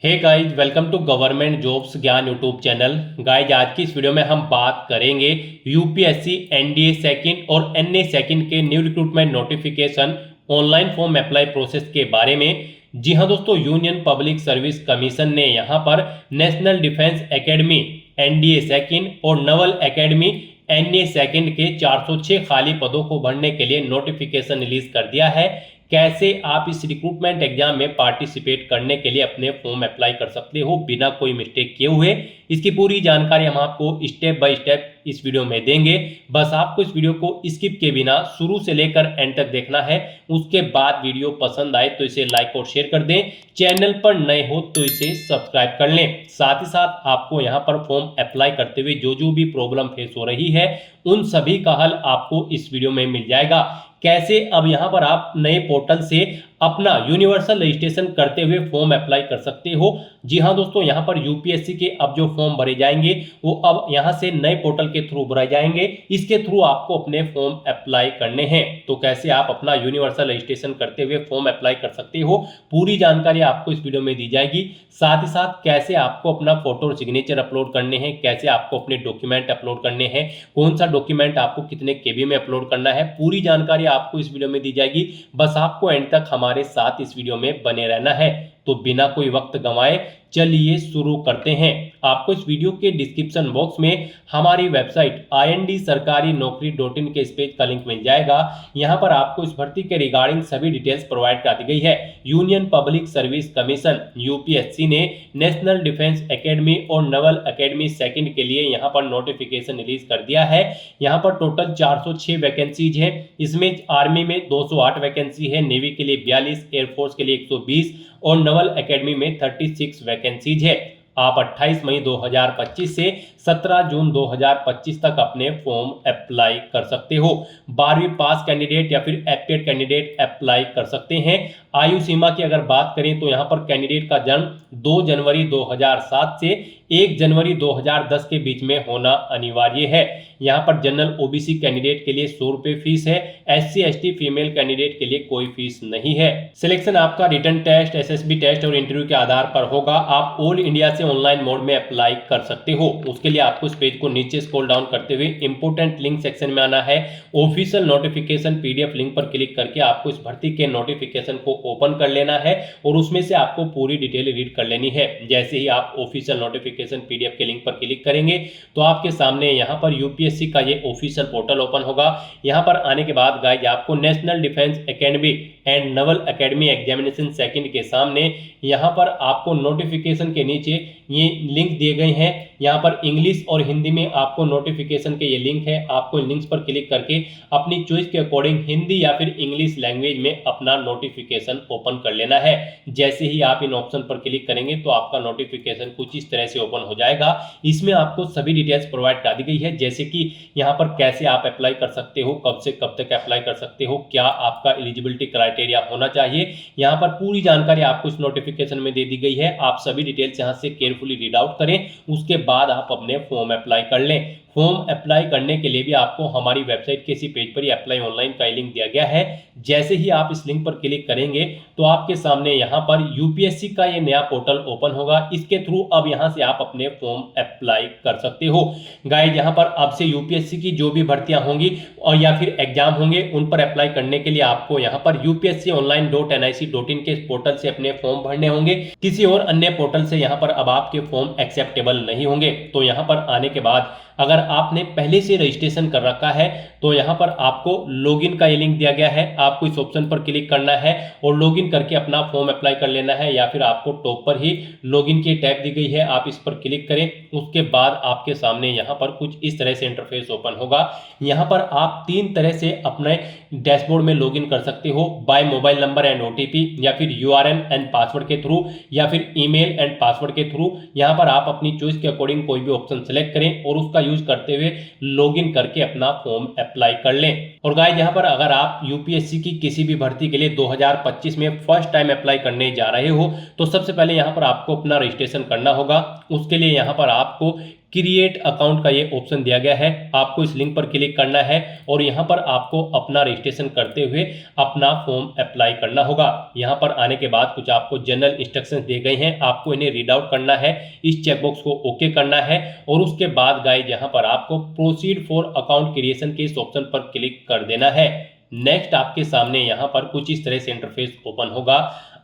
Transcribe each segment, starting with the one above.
Hey guys, welcome to government jobs Gyan YouTube channel. Guys, आज की इस वीडियो में हम बात करेंगे यूपीएससी एनडीए सेकंड और एनए सेकंड के new recruitment notification online form apply process के बारे में। जी हाँ दोस्तों, यूनियन पब्लिक सर्विस कमीशन ने यहाँ पर national defence academy NDA second और नवल एकेडमी एनए सेकंड के 406 खाली पदों को भरने के लिए नोटिफिकेशन रिलीज कर दिया है। कैसे आप इस रिक्रूटमेंट एग्जाम में पार्टिसिपेट करने के लिए अपने फॉर्म अप्लाई कर सकते हो बिना कोई मिस्टेक किए हुए, इसकी पूरी जानकारी हम आपको स्टेप बाय स्टेप इस वीडियो में देंगे। बस आपको इस वीडियो को स्किप के बिना शुरू से लेकर एंड तक देखना है। उसके बाद वीडियो पसंद आए तो इसे लाइक और शेयर कर दें। चैनल पर नए हो तो इसे सब्सक्राइब कर लें। साथ ही साथ आपको यहाँ पर फॉर्म अप्लाई करते हुए जो भी प्रॉब्लम फेस हो रही है उन सभी का हल आपको इस वीडियो में मिल जाएगा। कैसे अब यहाँ पर आप नए पोर्टल से अपना यूनिवर्सल रजिस्ट्रेशन करते हुए फॉर्म अप्लाई कर सकते हो। जी हाँ दोस्तों, यहाँ पर यूपीएससी के अब जो फॉर्म भरे जाएंगे वो अब यहाँ से नए पोर्टल के थ्रू भरे जाएंगे। इसके थ्रू आपको अपने फॉर्म अप्लाई करने हैं। तो कैसे आप अपना यूनिवर्सल रजिस्ट्रेशन करते हुए फॉर्म अप्लाई कर सकते हो, पूरी जानकारी आपको इस वीडियो में दी जाएगी। साथ ही साथ कैसे आपको अपना फोटो और सिग्नेचर अपलोड करने हैं, कैसे आपको अपने डॉक्यूमेंट अपलोड करने हैं, कौन सा डॉक्यूमेंट आपको कितने केबी में अपलोड करना है, पूरी जानकारी आपको इस वीडियो में दी जाएगी। बस आपको एंड तक हमारे साथ इस वीडियो में बने रहना है। तो बिना कोई वक्त गंवाए चलिए शुरू करते हैं। आपको इस वीडियो के डिस्क्रिप्शन बॉक्स में हमारी वेबसाइट ind-sarkari-naukri.in के इस पेज का लिंक मिल जाएगा। यहां पर आपको इस भर्ती के रिगार्डिंग सभी डिटेल्स प्रोवाइड कर दी गई है। Union public service commission UPSC ने नेशनल डिफेंस एकेडमी और नवल एकेडमी सेकंड के लिए यहां पर नोटिफिकेशन रिलीज कर दिया है। यहां पर टोटल 406 वैकेंसीज है। इसमें आर्मी में 208 वैकेंसी है, नेवी के लिए 42, एयरफोर्स के लिए 120 और नवल एकेडमी में 36 वैकेंसीज है। आप 28 मई 2025 से 17 जून 2025 तक अपने फॉर्म अप्लाई कर सकते हो। 12वीं पास कैंडिडेट या फिर एपीएड कैंडिडेट अप्लाई कर सकते हैं। आयु सीमा की अगर बात करें तो यहाँ पर कैंडिडेट का जन्म 2 जनवरी 2007 से 1 जनवरी 2010 के बीच में होना अनिवार्य है। यहाँ पर जनरल ओबीसी कैंडिडेट के लिए 100 रुपये फीस है। एससी एसटी फीमेल कैंडिडेट के लिए कोई फीस नहीं है। सिलेक्शन आपका रिटन टेस्ट, एसएसबी टेस्ट और इंटरव्यू के आधार पर होगा। आप ऑल इंडिया से ऑनलाइन मोड में अप्लाई कर सकते हो। उसके लिए आपको इस पेज को नीचे स्क्रॉल डाउन करते हुए इंपोर्टेंट लिंक सेक्शन में आना है। ऑफिशियल नोटिफिकेशन पीडीएफ लिंक पर क्लिक करके आपको इस भर्ती के नोटिफिकेशन को ओपन कर लेना है और उसमें से आपको पूरी डिटेल रीड कर लेनी है। जैसे ही आप ऑफिशियल नोटिफिकेशन पीडीएफ के लिंक पर क्लिक करेंगे तो आपके सामने यहाँ पर यूपीएससी का ये ऑफिशियल पोर्टल ओपन होगा। यहाँ पर आने के बाद गाइज आपको national defence academy and Naval academy examination second के सामने यहाँ पर आपको नोटिफिकेशन के नीचे ये लिंक दिए गए हैं। यहाँ पर इंग्लिश और हिंदी में आपको नोटिफिकेशन के ये लिंक है। आपको इन लिंक्स पर क्लिक करके अपनी चॉइस के अकॉर्डिंग हिंदी या फिर इंग्लिश लैंग्वेज में अपना नोटिफिकेशन ओपन कर लेना है। जैसे ही आप इन ऑप्शन पर क्लिक करेंगे तो आपका नोटिफिकेशन कुछ इस तरह से ओपन हो जाएगा। इसमें आपको सभी डिटेल्स प्रोवाइड कर दी गई है, जैसे कि यहाँ पर कैसे आप अप्लाई कर सकते हो, कब से कब तक अप्लाई कर सकते हो, क्या आपका एलिजिबिलिटी क्राइटेरिया होना चाहिए। यहाँ पर पूरी जानकारी आपको इस नोटिफिकेशन में दे दी गई है। आप सभी डिटेल्स यहाँ से केयरफुली रीड आउट करें, उसके बाद आप अपने फॉर्म अप्लाई कर लें। फॉर्म अप्लाई करने के लिए भी आपको हमारी वेबसाइट के इसी पेज पर ही अप्लाई ऑनलाइन का लिंक दिया गया है। जैसे ही आप इस लिंक पर क्लिक करेंगे तो आपके सामने यहाँ पर यूपीएससी का ये नया पोर्टल ओपन होगा। इसके थ्रू अब यहाँ से आप अपने फॉर्म अप्लाई कर सकते हो। गाइज, यहाँ पर अब से यूपीएससी की जो भी भर्तियां होंगी और या फिर एग्जाम होंगे उन पर अप्लाई करने के लिए आपको यहाँ पर upsconline.nic.in के पोर्टल से अपने फॉर्म भरने होंगे। किसी और अन्य पोर्टल से यहाँ पर अब आपके फॉर्म एक्सेप्टेबल नहीं होंगे। तो यहाँ पर आने के बाद अगर आपने पहले से रजिस्ट्रेशन कर रखा है तो यहाँ पर आपको लॉगिन का ये लिंक दिया गया है। आपको इस ऑप्शन पर क्लिक करना है और लॉगिन करके अपना फॉर्म अप्लाई कर लेना है, या फिर आपको टॉप पर ही लॉगिन की टैब दी गई है, आप इस पर क्लिक करें। उसके बाद आपके सामने यहाँ पर कुछ इस तरह से इंटरफेस ओपन होगा। यहाँ पर आप 3 तरह से अपने डैशबोर्ड में लॉगिन कर सकते हो, by mobile number and OTP, या फिर यूआरएन एंड पासवर्ड के थ्रू, या फिर ईमेल एंड पासवर्ड के थ्रू। यहाँ पर आप अपनी चॉइस के अकॉर्डिंग कोई भी ऑप्शन सेलेक्ट करें और उसका यूज करते हुए लॉगिन करके अपना फॉर्म अप्लाई कर लें। और गाइस, यहाँ पर अगर आप यूपीएससी की किसी भी भर्ती के लिए 2025 में फर्स्ट टाइम अप्लाई करने जा रहे हो तो सबसे पहले यहाँ पर आपको अपना रजिस्ट्रेशन करना होगा। उसके लिए यहाँ पर आपको क्रिएट अकाउंट का ये ऑप्शन दिया गया है। आपको इस लिंक पर क्लिक करना है और यहाँ पर आपको अपना रजिस्ट्रेशन करते हुए अपना फॉर्म अप्लाई करना होगा। यहाँ पर आने के बाद कुछ आपको जनरल इंस्ट्रक्शंस दिए गए हैं, आपको इन्हें रीड आउट करना है, इस चेकबॉक्स को ओके करना है और उसके बाद गाइस यहाँ पर आपको प्रोसीड फॉर अकाउंट क्रिएशन के इस ऑप्शन पर क्लिक कर देना है। नेक्स्ट आपके सामने यहाँ पर कुछ इस तरह से इंटरफेस ओपन होगा।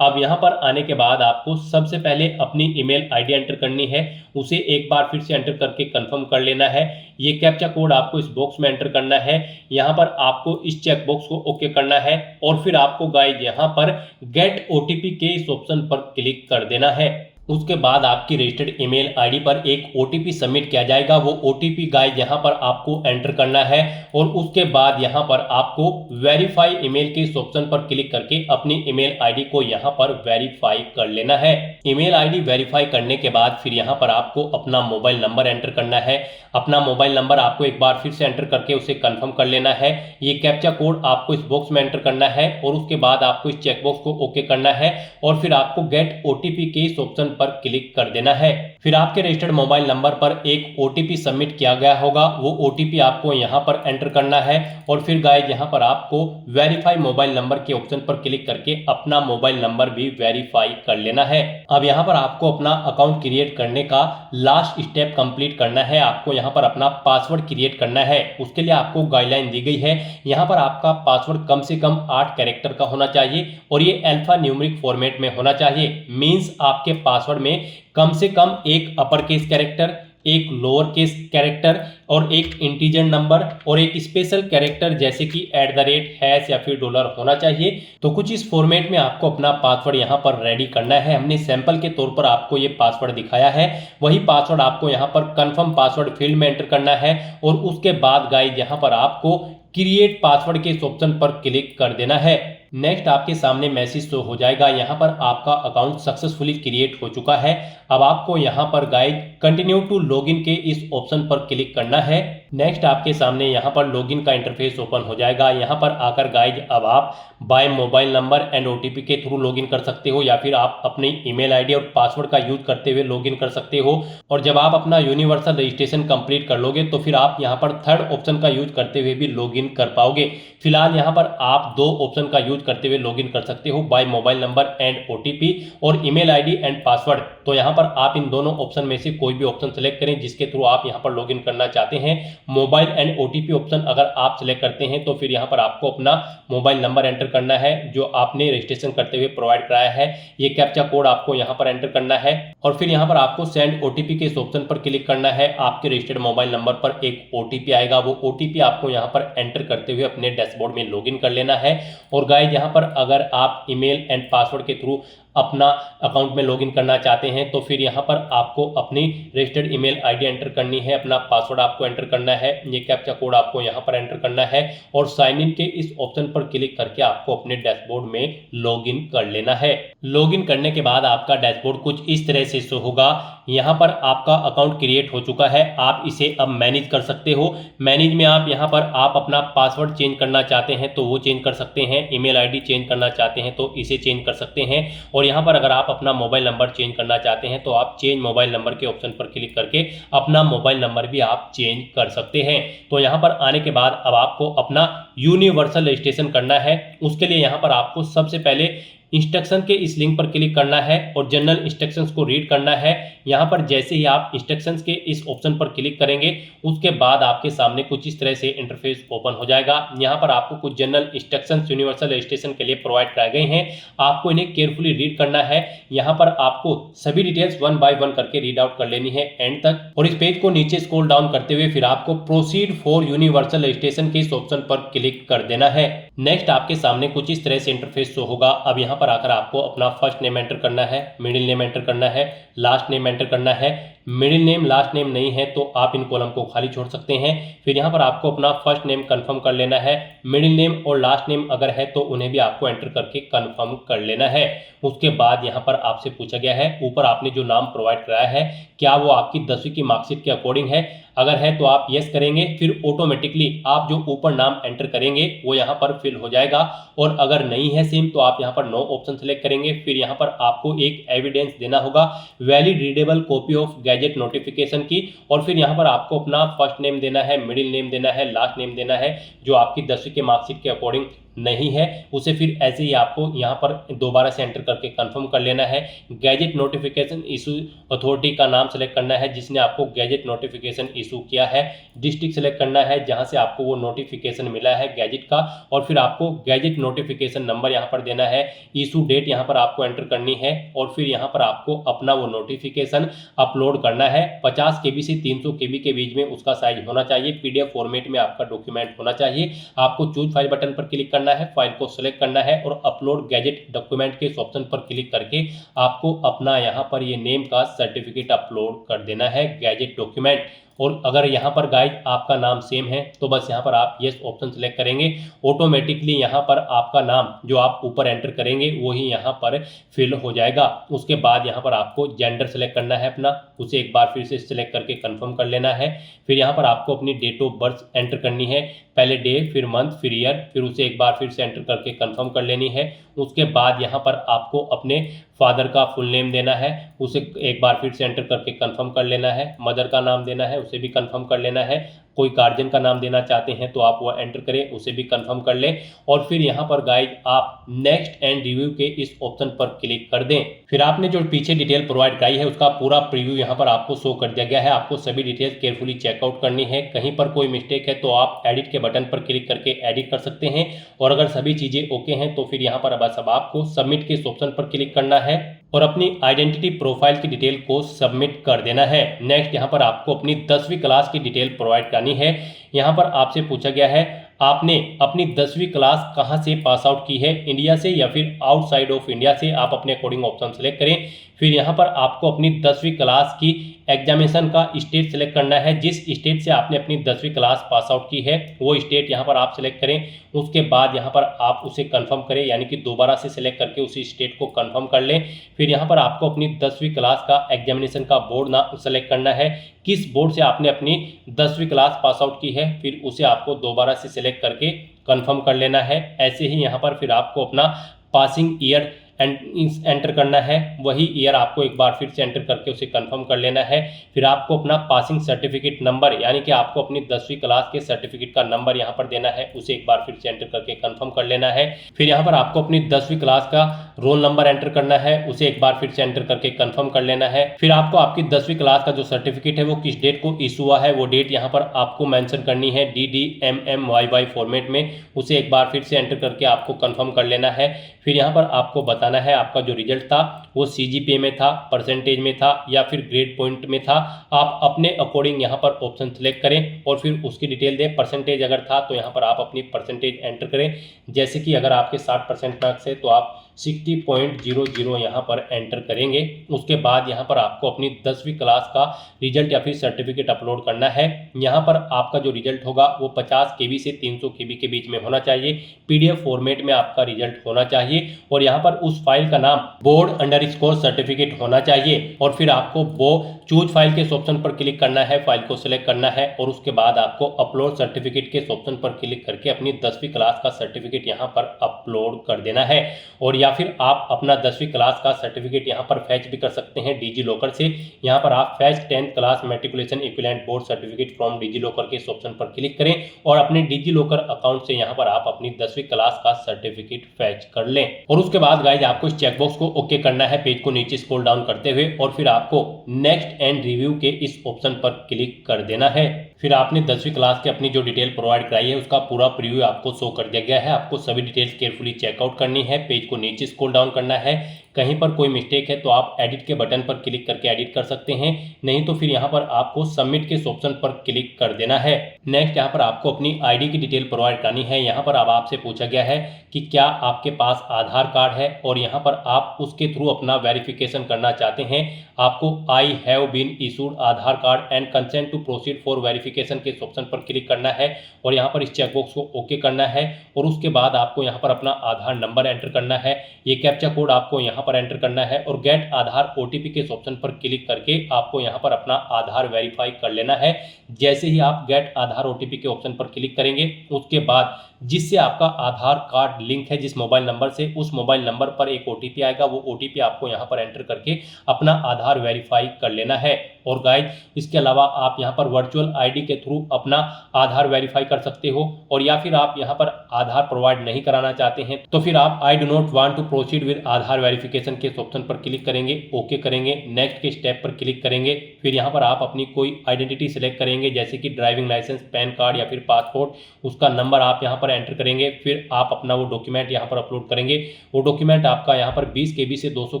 अब यहाँ पर आने के बाद आपको सबसे पहले अपनी ईमेल आईडी एंटर करनी है, उसे एक बार फिर से एंटर करके कंफर्म कर लेना है। ये कैप्चा कोड आपको इस बॉक्स में एंटर करना है, यहाँ पर आपको इस चेक बॉक्स को ओके करना है और फिर आपको गाइस यहाँ पर गेट ओटीपी के इस ऑप्शन पर क्लिक कर देना है। उसके बाद आपकी रजिस्टर्ड ईमेल आईडी पर एक ओटीपी सबमिट किया जाएगा। वो ओटीपी गाइस यहाँ पर आपको एंटर करना है और उसके बाद यहाँ पर आपको वेरीफाई ईमेल के इस ऑप्शन पर क्लिक करके अपनी ईमेल आईडी को यहाँ पर वेरीफाई कर लेना है। ईमेल आईडी वेरीफाई करने के बाद फिर यहाँ पर आपको अपना मोबाइल नंबर एंटर करना है। अपना मोबाइल नंबर आपको एक बार फिर से एंटर करके उसे कंफर्म कर लेना है। ये कैप्चा कोड आपको इस बॉक्स में एंटर करना है और उसके बाद आपको इस चेकबॉक्स को ओके करना है और फिर आपको गेट ओटीपी के इस ऑप्शन पर क्लिक कर देना है। फिर आपके रजिस्टर्ड मोबाइल नंबर पर एक ओटीपी सबमिट किया गया होगा, वो ओटीपी आपको यहाँ पर एंटर करना है और फिर गाइस यहाँ पर आपको वेरीफाई मोबाइल नंबर के ऑप्शन पर क्लिक करके अपना मोबाइल नंबर भी वेरीफाई कर लेना है। अब यहाँ पर आपको अपना अकाउंट क्रिएट करने का लास्ट स्टेप कंप्लीट करना है। आपको यहाँ पर अपना पासवर्ड क्रिएट करना है। उसके लिए आपको गाइडलाइन दी गई है, यहाँ पर आपका पासवर्ड कम से कम 8 कैरेक्टर का होना चाहिए और ये अल्फा न्यूमेरिक फॉर्मेट में होना चाहिए। मींस आपके पासवर्ड में कम से कम एक अपर केस कैरेक्टर, एक लोअर केस कैरेक्टर और एक इंटीजर नंबर और एक स्पेशल कैरेक्टर जैसे कि @ या फिर डॉलर होना चाहिए। तो कुछ इस फॉर्मेट में आपको अपना पासवर्ड यहाँ पर रेडी करना है। हमने सैंपल के तौर पर आपको ये पासवर्ड दिखाया है, वही पासवर्ड आपको यहाँ पर कंफर्म पासवर्ड फील्ड में एंटर करना है और उसके बाद गाइस यहाँ पर आपको क्रिएट पासवर्ड के इस ऑप्शन पर क्लिक कर देना है। नेक्स्ट आपके सामने मैसेज शो हो जाएगा, यहाँ पर आपका अकाउंट सक्सेसफुली क्रिएट हो चुका है। अब आपको यहाँ पर गाइस कंटिन्यू टू लॉगिन के इस ऑप्शन पर क्लिक करना है। नेक्स्ट आपके सामने यहाँ पर लॉगिन का इंटरफेस ओपन हो जाएगा। यहाँ पर आकर गाइस अब आप by mobile number and OTP के थ्रू लॉगिन कर सकते हो या फिर आप अपनी ईमेल आईडी और पासवर्ड का यूज करते हुए लॉगिन कर सकते हो। और जब आप अपना यूनिवर्सल रजिस्ट्रेशन कंप्लीट कर लोगे तो फिर आप यहाँ पर थर्ड ऑप्शन का यूज करते हुए भी लॉगिन कर पाओगे। फिलहाल यहाँ पर आप 2 ऑप्शन का यूज करते हुए लॉगिन कर सकते हो, by mobile number and OTP और ईमेल आईडी एंड पासवर्ड। तो यहाँ पर आप इन दोनों ऑप्शन में से कोई भी ऑप्शन सेलेक्ट करें जिसके थ्रू आप यहाँ पर लॉगिन करना चाहते हैं। मोबाइल एंड ओटीपी ऑप्शन अगर आप सिलेक्ट करते हैं तो फिर यहाँ पर आपको अपना मोबाइल नंबर एंटर करना है जो आपने रजिस्ट्रेशन करते हुए प्रोवाइड कराया है। ये कैप्चा कोड आपको यहाँ पर एंटर करना है और फिर यहाँ पर आपको सेंड ओटीपी के इस ऑप्शन पर क्लिक करना है। आपके रजिस्टर्ड मोबाइल नंबर पर एक ओटीपी आएगा, वो ओटीपी आपको यहाँ पर एंटर करते हुए अपने डैशबोर्ड में लॉगिन कर लेना है। और गाइस यहाँ पर अगर आप ईमेल एंड पासवर्ड के थ्रू अपना अकाउंट में लॉगिन करना चाहते हैं तो फिर यहाँ पर आपको अपनी रजिस्टर्ड ईमेल आईडी एंटर करनी है, अपना पासवर्ड आपको एंटर करना है, ये कैप्चा कोड आपको यहाँ पर एंटर करना है और साइन इन के इस ऑप्शन पर क्लिक करके आपको अपने डैशबोर्ड में लॉगिन कर लेना है। लॉगिन करने के बाद आपका डैशबोर्ड कुछ इस तरह से शो होगा। यहाँ पर आपका अकाउंट क्रिएट हो चुका है, आप इसे अब मैनेज कर सकते हो। मैनेज में आप यहाँ पर आप अपना पासवर्ड चेंज करना चाहते हैं तो वो चेंज कर सकते हैं, ईमेल आईडी चेंज करना चाहते हैं तो इसे चेंज कर सकते हैं और यहाँ पर अगर आप अपना मोबाइल नंबर चेंज करना चाहते हैं तो आप चेंज मोबाइल नंबर के ऑप्शन पर क्लिक करके अपना मोबाइल नंबर भी आप चेंज कर सकते हैं। तो यहाँ पर आने के बाद अब आपको अपना यूनिवर्सल रजिस्ट्रेशन करना है। उसके लिए यहाँ पर आपको सबसे पहले इंस्ट्रक्शन के इस लिंक पर क्लिक करना है और जनरल इंस्ट्रक्शंस को रीड करना है। यहाँ पर जैसे ही आप इंस्ट्रक्शंस के इस ऑप्शन पर क्लिक करेंगे उसके बाद आपके सामने कुछ इस तरह से इंटरफेस ओपन हो जाएगा। यहाँ पर आपको कुछ जनरल इंस्ट्रक्शंस यूनिवर्सल रजिस्ट्रेशन के लिए प्रोवाइड कराए गए हैं, आपको इन्हें केयरफुली रीड करना है। यहाँ पर आपको सभी डिटेल्स 1 बाय 1 करके रीड आउट कर लेनी है एंड तक और इस पेज को नीचे स्क्रॉल डाउन करते हुए फिर आपको प्रोसीड फॉर यूनिवर्सल रजिस्ट्रेशन के इस ऑप्शन पर क्लिक कर देना है। नेक्स्ट आपके सामने कुछ इस तरह से इंटरफेस शो होगा। अब यहाँ पर आकर आपको अपना फर्स्ट नेम एंटर करना है, मिडिल नेम एंटर करना है, लास्ट नेम एंटर करना है। मिडिल नेम लास्ट नेम नहीं है तो आप इन कॉलम को खाली छोड़ सकते हैं। फिर यहाँ पर आपको अपना फर्स्ट नेम कंफर्म कर लेना है, मिडिल नेम और लास्ट नेम अगर है तो उन्हें भी आपको एंटर करके कंफर्म कर लेना है। उसके बाद यहाँ पर आपसे पूछा गया है ऊपर आपने जो नाम प्रोवाइड कराया है क्या वो आपकी 10वीं की मार्कशीट के अकॉर्डिंग है, अगर है तो आप यस करेंगे, फिर ऑटोमेटिकली आप जो ऊपर नाम एंटर करेंगे वो यहाँ पर फिल हो जाएगा। और अगर नहीं है सेम तो आप यहाँ पर नो ऑप्शन सेलेक्ट करेंगे। फिर यहाँ पर आपको एक एविडेंस देना होगा, valid readable copy of gadget notification की, और फिर यहाँ पर आपको अपना फर्स्ट नेम देना है, मिडिल नेम देना है, लास्ट नेम देना है, जो आपकी 10वीं के मार्कशीट के अकॉर्डिंग नहीं है उसे फिर ऐसे ही आपको यहाँ पर दोबारा से एंटर करके कंफर्म कर लेना है। गैजेट नोटिफिकेशन इशू अथॉरिटी का नाम सेलेक्ट करना है जिसने आपको गैजेट नोटिफिकेशन इशू किया है, डिस्ट्रिक्ट सेलेक्ट करना है जहां से आपको वो नोटिफिकेशन मिला है गैजेट का, और फिर आपको गैजेट नोटिफिकेशन नंबर यहाँ पर देना है, इशू डेट यहाँ पर आपको एंटर करनी है, और फिर यहाँ पर आपको अपना वो नोटिफिकेशन अपलोड करना है। 50 KB से 300 KB के बीच में उसका साइज होना चाहिए, PDF फॉर्मेट में आपका डॉक्यूमेंट होना चाहिए। आपको चूज फाइल बटन पर क्लिक करना है, फाइल को सिलेक्ट करना है और अपलोड गैजेट डॉक्यूमेंट के इस ऑप्शन पर क्लिक करके आपको अपना यहाँ पर ये नेम का सर्टिफिकेट अपलोड कर देना है गैजेट डॉक्यूमेंट। और अगर यहाँ पर गाइज आपका नाम सेम है तो बस यहाँ पर आप यस ऑप्शन सेलेक्ट करेंगे, ऑटोमेटिकली यहाँ पर आपका नाम जो आप ऊपर एंटर करेंगे वही यहाँ पर फिल हो जाएगा। उसके बाद यहाँ पर आपको जेंडर सेलेक्ट करना है अपना, उसे एक बार फिर से सिलेक्ट करके कंफर्म कर लेना है। फिर यहाँ पर आपको अपनी डेट ऑफ बर्थ एंटर करनी है, पहले डे फिर मंथ फिर ईयर, फिर उसे एक बार फिर से एंटर करके कंफर्म कर लेनी है। उसके बाद यहाँ पर आपको अपने फादर का फुल नेम देना है, उसे एक बार फिर से एंटर करके कंफर्म कर लेना है। मदर का नाम देना है, उसे भी कंफर्म कर लेना है। कोई गार्जियन का नाम देना चाहते हैं तो आप वो एंटर करें, उसे भी कंफर्म कर लें। और फिर यहाँ पर गाइज आप नेक्स्ट एंड रिव्यू के इस ऑप्शन पर क्लिक कर दें। फिर आपने जो पीछे डिटेल प्रोवाइड कराई है उसका पूरा प्रीव्यू यहाँ पर आपको शो कर दिया गया है। आपको सभी डिटेल्स केयरफुली चेकआउट करनी है, कहीं पर कोई मिस्टेक है तो आप एडिट के बटन पर क्लिक करके एडिट कर सकते हैं, और अगर सभी चीजें ओके हैं तो फिर यहाँ पर बस अब आपको सबमिट के इस ऑप्शन पर क्लिक करना है और अपनी आइडेंटिटी प्रोफाइल की डिटेल को सबमिट कर देना है। नेक्स्ट यहाँ पर आपको अपनी 10वीं क्लास की डिटेल प्रोवाइड करनी है। यहाँ पर आपसे पूछा गया है आपने अपनी 10वीं क्लास कहाँ से पास आउट की है, इंडिया से या फिर आउटसाइड ऑफ इंडिया से, आप अपने अकॉर्डिंग ऑप्शन सेलेक्ट करें। फिर यहाँ पर आपको अपनी 10वीं क्लास की एग्जामिनेशन का स्टेट सेलेक्ट करना है, जिस स्टेट से आपने अपनी 10वीं क्लास पास आउट की है वो स्टेट यहाँ पर आप सेलेक्ट करें। उसके बाद यहाँ पर आप उसे कंफर्म करें, यानी कि दोबारा से सिलेक्ट करके उसी स्टेट को कंफर्म कर लें। फिर यहाँ पर आपको अपनी 10वीं क्लास का एग्जामिनेशन का बोर्ड ना सेलेक्ट करना है, किस बोर्ड से आपने अपनी 10वीं क्लास पास आउट की है, फिर उसे आपको दोबारा से सिलेक्ट करके कंफर्म कर लेना है। ऐसे ही यहाँ पर फिर आपको अपना पासिंग ईयर एंटर करना है, वही ईयर आपको एक बार फिर से एंटर करके उसे कंफर्म कर लेना है। फिर आपको अपना पासिंग सर्टिफिकेट नंबर, यानी कि आपको अपनी 10वीं क्लास के सर्टिफिकेट का नंबर यहाँ पर देना है, उसे एक बार फिर से एंटर करके कंफर्म कर लेना है। फिर यहाँ पर आपको अपनी 10वीं क्लास का रोल नंबर एंटर करना है, उसे एक बार फिर से एंटर करके कंफर्म कर लेना है। फिर आपको आपकी 10वीं क्लास का जो सर्टिफिकेट है वो किस डेट को इशू हुआ है वो डेट यहाँ पर आपको मेंशन करनी है DDMMYY फॉर्मेट में, उसे एक बार फिर से एंटर करके आपको कंफर्म कर लेना है। फिर यहाँ पर आपको बताना है आपका जो रिजल्ट था वो CGPA में था, परसेंटेज में था या फिर ग्रेड पॉइंट में था। आप अपने अकॉर्डिंग यहाँ पर ऑप्शन सेलेक्ट करें और फिर उसकी डिटेल दें। परसेंटेज अगर था तो यहाँ पर आप अपनी परसेंटेज एंटर करें, जैसे कि अगर आपके 60% मार्क्स है तो आप 60.00 यहाँ पर एंटर करेंगे। उसके बाद यहाँ पर आपको अपनी 10वीं क्लास का रिजल्ट या फिर सर्टिफिकेट अपलोड करना है। यहाँ पर आपका जो रिजल्ट होगा वो 50 KB से 300 KB के बीच में होना चाहिए, PDF फॉर्मेट में आपका रिजल्ट होना चाहिए, और यहाँ पर उस फाइल का नाम बोर्ड_सर्टिफिकेट सर्टिफिकेट होना चाहिए। और फिर आपको वो चूज फाइल के ऑप्शन पर क्लिक करना है, फाइल को सिलेक्ट करना है और उसके बाद आपको अपलोड सर्टिफिकेट के ऑप्शन पर क्लिक करके अपनी 10वीं क्लास का सर्टिफिकेट यहाँ पर अपलोड कर देना है। और या फिर आप अपना 10वीं क्लास का सर्टिफिकेट यहाँ पर फैच भी कर सकते हैं डिजी लॉकर से। यहाँ पर आप fetch 10th class matriculation equivalent board certificate from DigiLocker के इस ऑप्शन पर क्लिक करें और अपने डिजी लॉकर अकाउंट से यहाँ पर आप अपनी 10वीं क्लास का सर्टिफिकेट फैच कर लें। और उसके बाद गाइज आपको इस चेकबॉक्स को ओके करना है, पेज को नीचे स्क्रॉल डाउन करते हुए, और फिर आपको नेक्स्ट एंड रिव्यू के इस ऑप्शन पर क्लिक कर देना है। फिर आपने 10वीं क्लास की अपनी जो डिटेल प्रोवाइड कराई है उसका पूरा प्रीव्यू आपको शो कर दिया गया है। आपको सभी डिटेल्स केयरफुली चेकआउट करनी है, पेज को नीचे स्क्रॉल डाउन करना है। कहीं पर कोई मिस्टेक है तो आप एडिट के बटन पर क्लिक करके एडिट कर सकते हैं, नहीं तो फिर यहाँ पर आपको सबमिट के ऑप्शन पर क्लिक कर देना है। नेक्स्ट यहाँ पर आपको अपनी आईडी की डिटेल प्रोवाइड करनी है। यहाँ पर अब आपसे पूछा गया है कि क्या आपके पास आधार कार्ड है और यहाँ पर आप उसके थ्रू अपना वेरिफिकेशन करना चाहते हैं। आपको I have been issued Aadhaar card and consent to proceed for verification के ऑप्शन पर क्लिक करना है और यहाँ पर इस चेकबॉक्स को ओके करना है। और उसके बाद आपको यहाँ पर अपना आधार नंबर एंटर करना है, ये कैप्चा कोड आपको यहाँ पर एंटर करना है और गेट आधार OTP के ऑप्शन पर क्लिक करके आपको यहाँ पर अपना आधार वेरीफाई कर लेना है। जैसे ही आप गेट आधार OTP के ऑप्शन पर क्लिक करेंगे उसके बाद जिससे आपका आधार कार्ड लिंक है जिस मोबाइल नंबर से, उस मोबाइल नंबर पर एक OTP आएगा, वो OTP आपको यहाँ पर एंटर करके अपना आधार वेरीफाई कर लेना है। और गाइज इसके अलावा आप यहाँ पर वर्चुअल आईडी के थ्रू अपना आधार वेरीफाई कर सकते हो, और या फिर आप यहाँ पर आधार प्रोवाइड नहीं कराना चाहते हैं तो फिर आप I do not want to proceed with Aadhaar verification के ऑप्शन पर क्लिक करेंगे, ओके करेंगे, नेक्स्ट के स्टेप पर क्लिक करेंगे। फिर यहाँ पर आप अपनी कोई आइडेंटिटी सिलेक्ट करेंगे जैसे कि ड्राइविंग लाइसेंस, पैन कार्ड या फिर पासपोर्ट, उसका नंबर आप यहाँ पर एंटर करेंगे। फिर आप अपना वो डॉक्यूमेंट यहाँ पर अपलोड करेंगे। वो डॉक्यूमेंट आपका यहाँ पर 20 KB से 200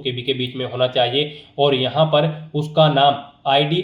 KB के बीच में होना चाहिए, और यहाँ पर उसका नाम ID_,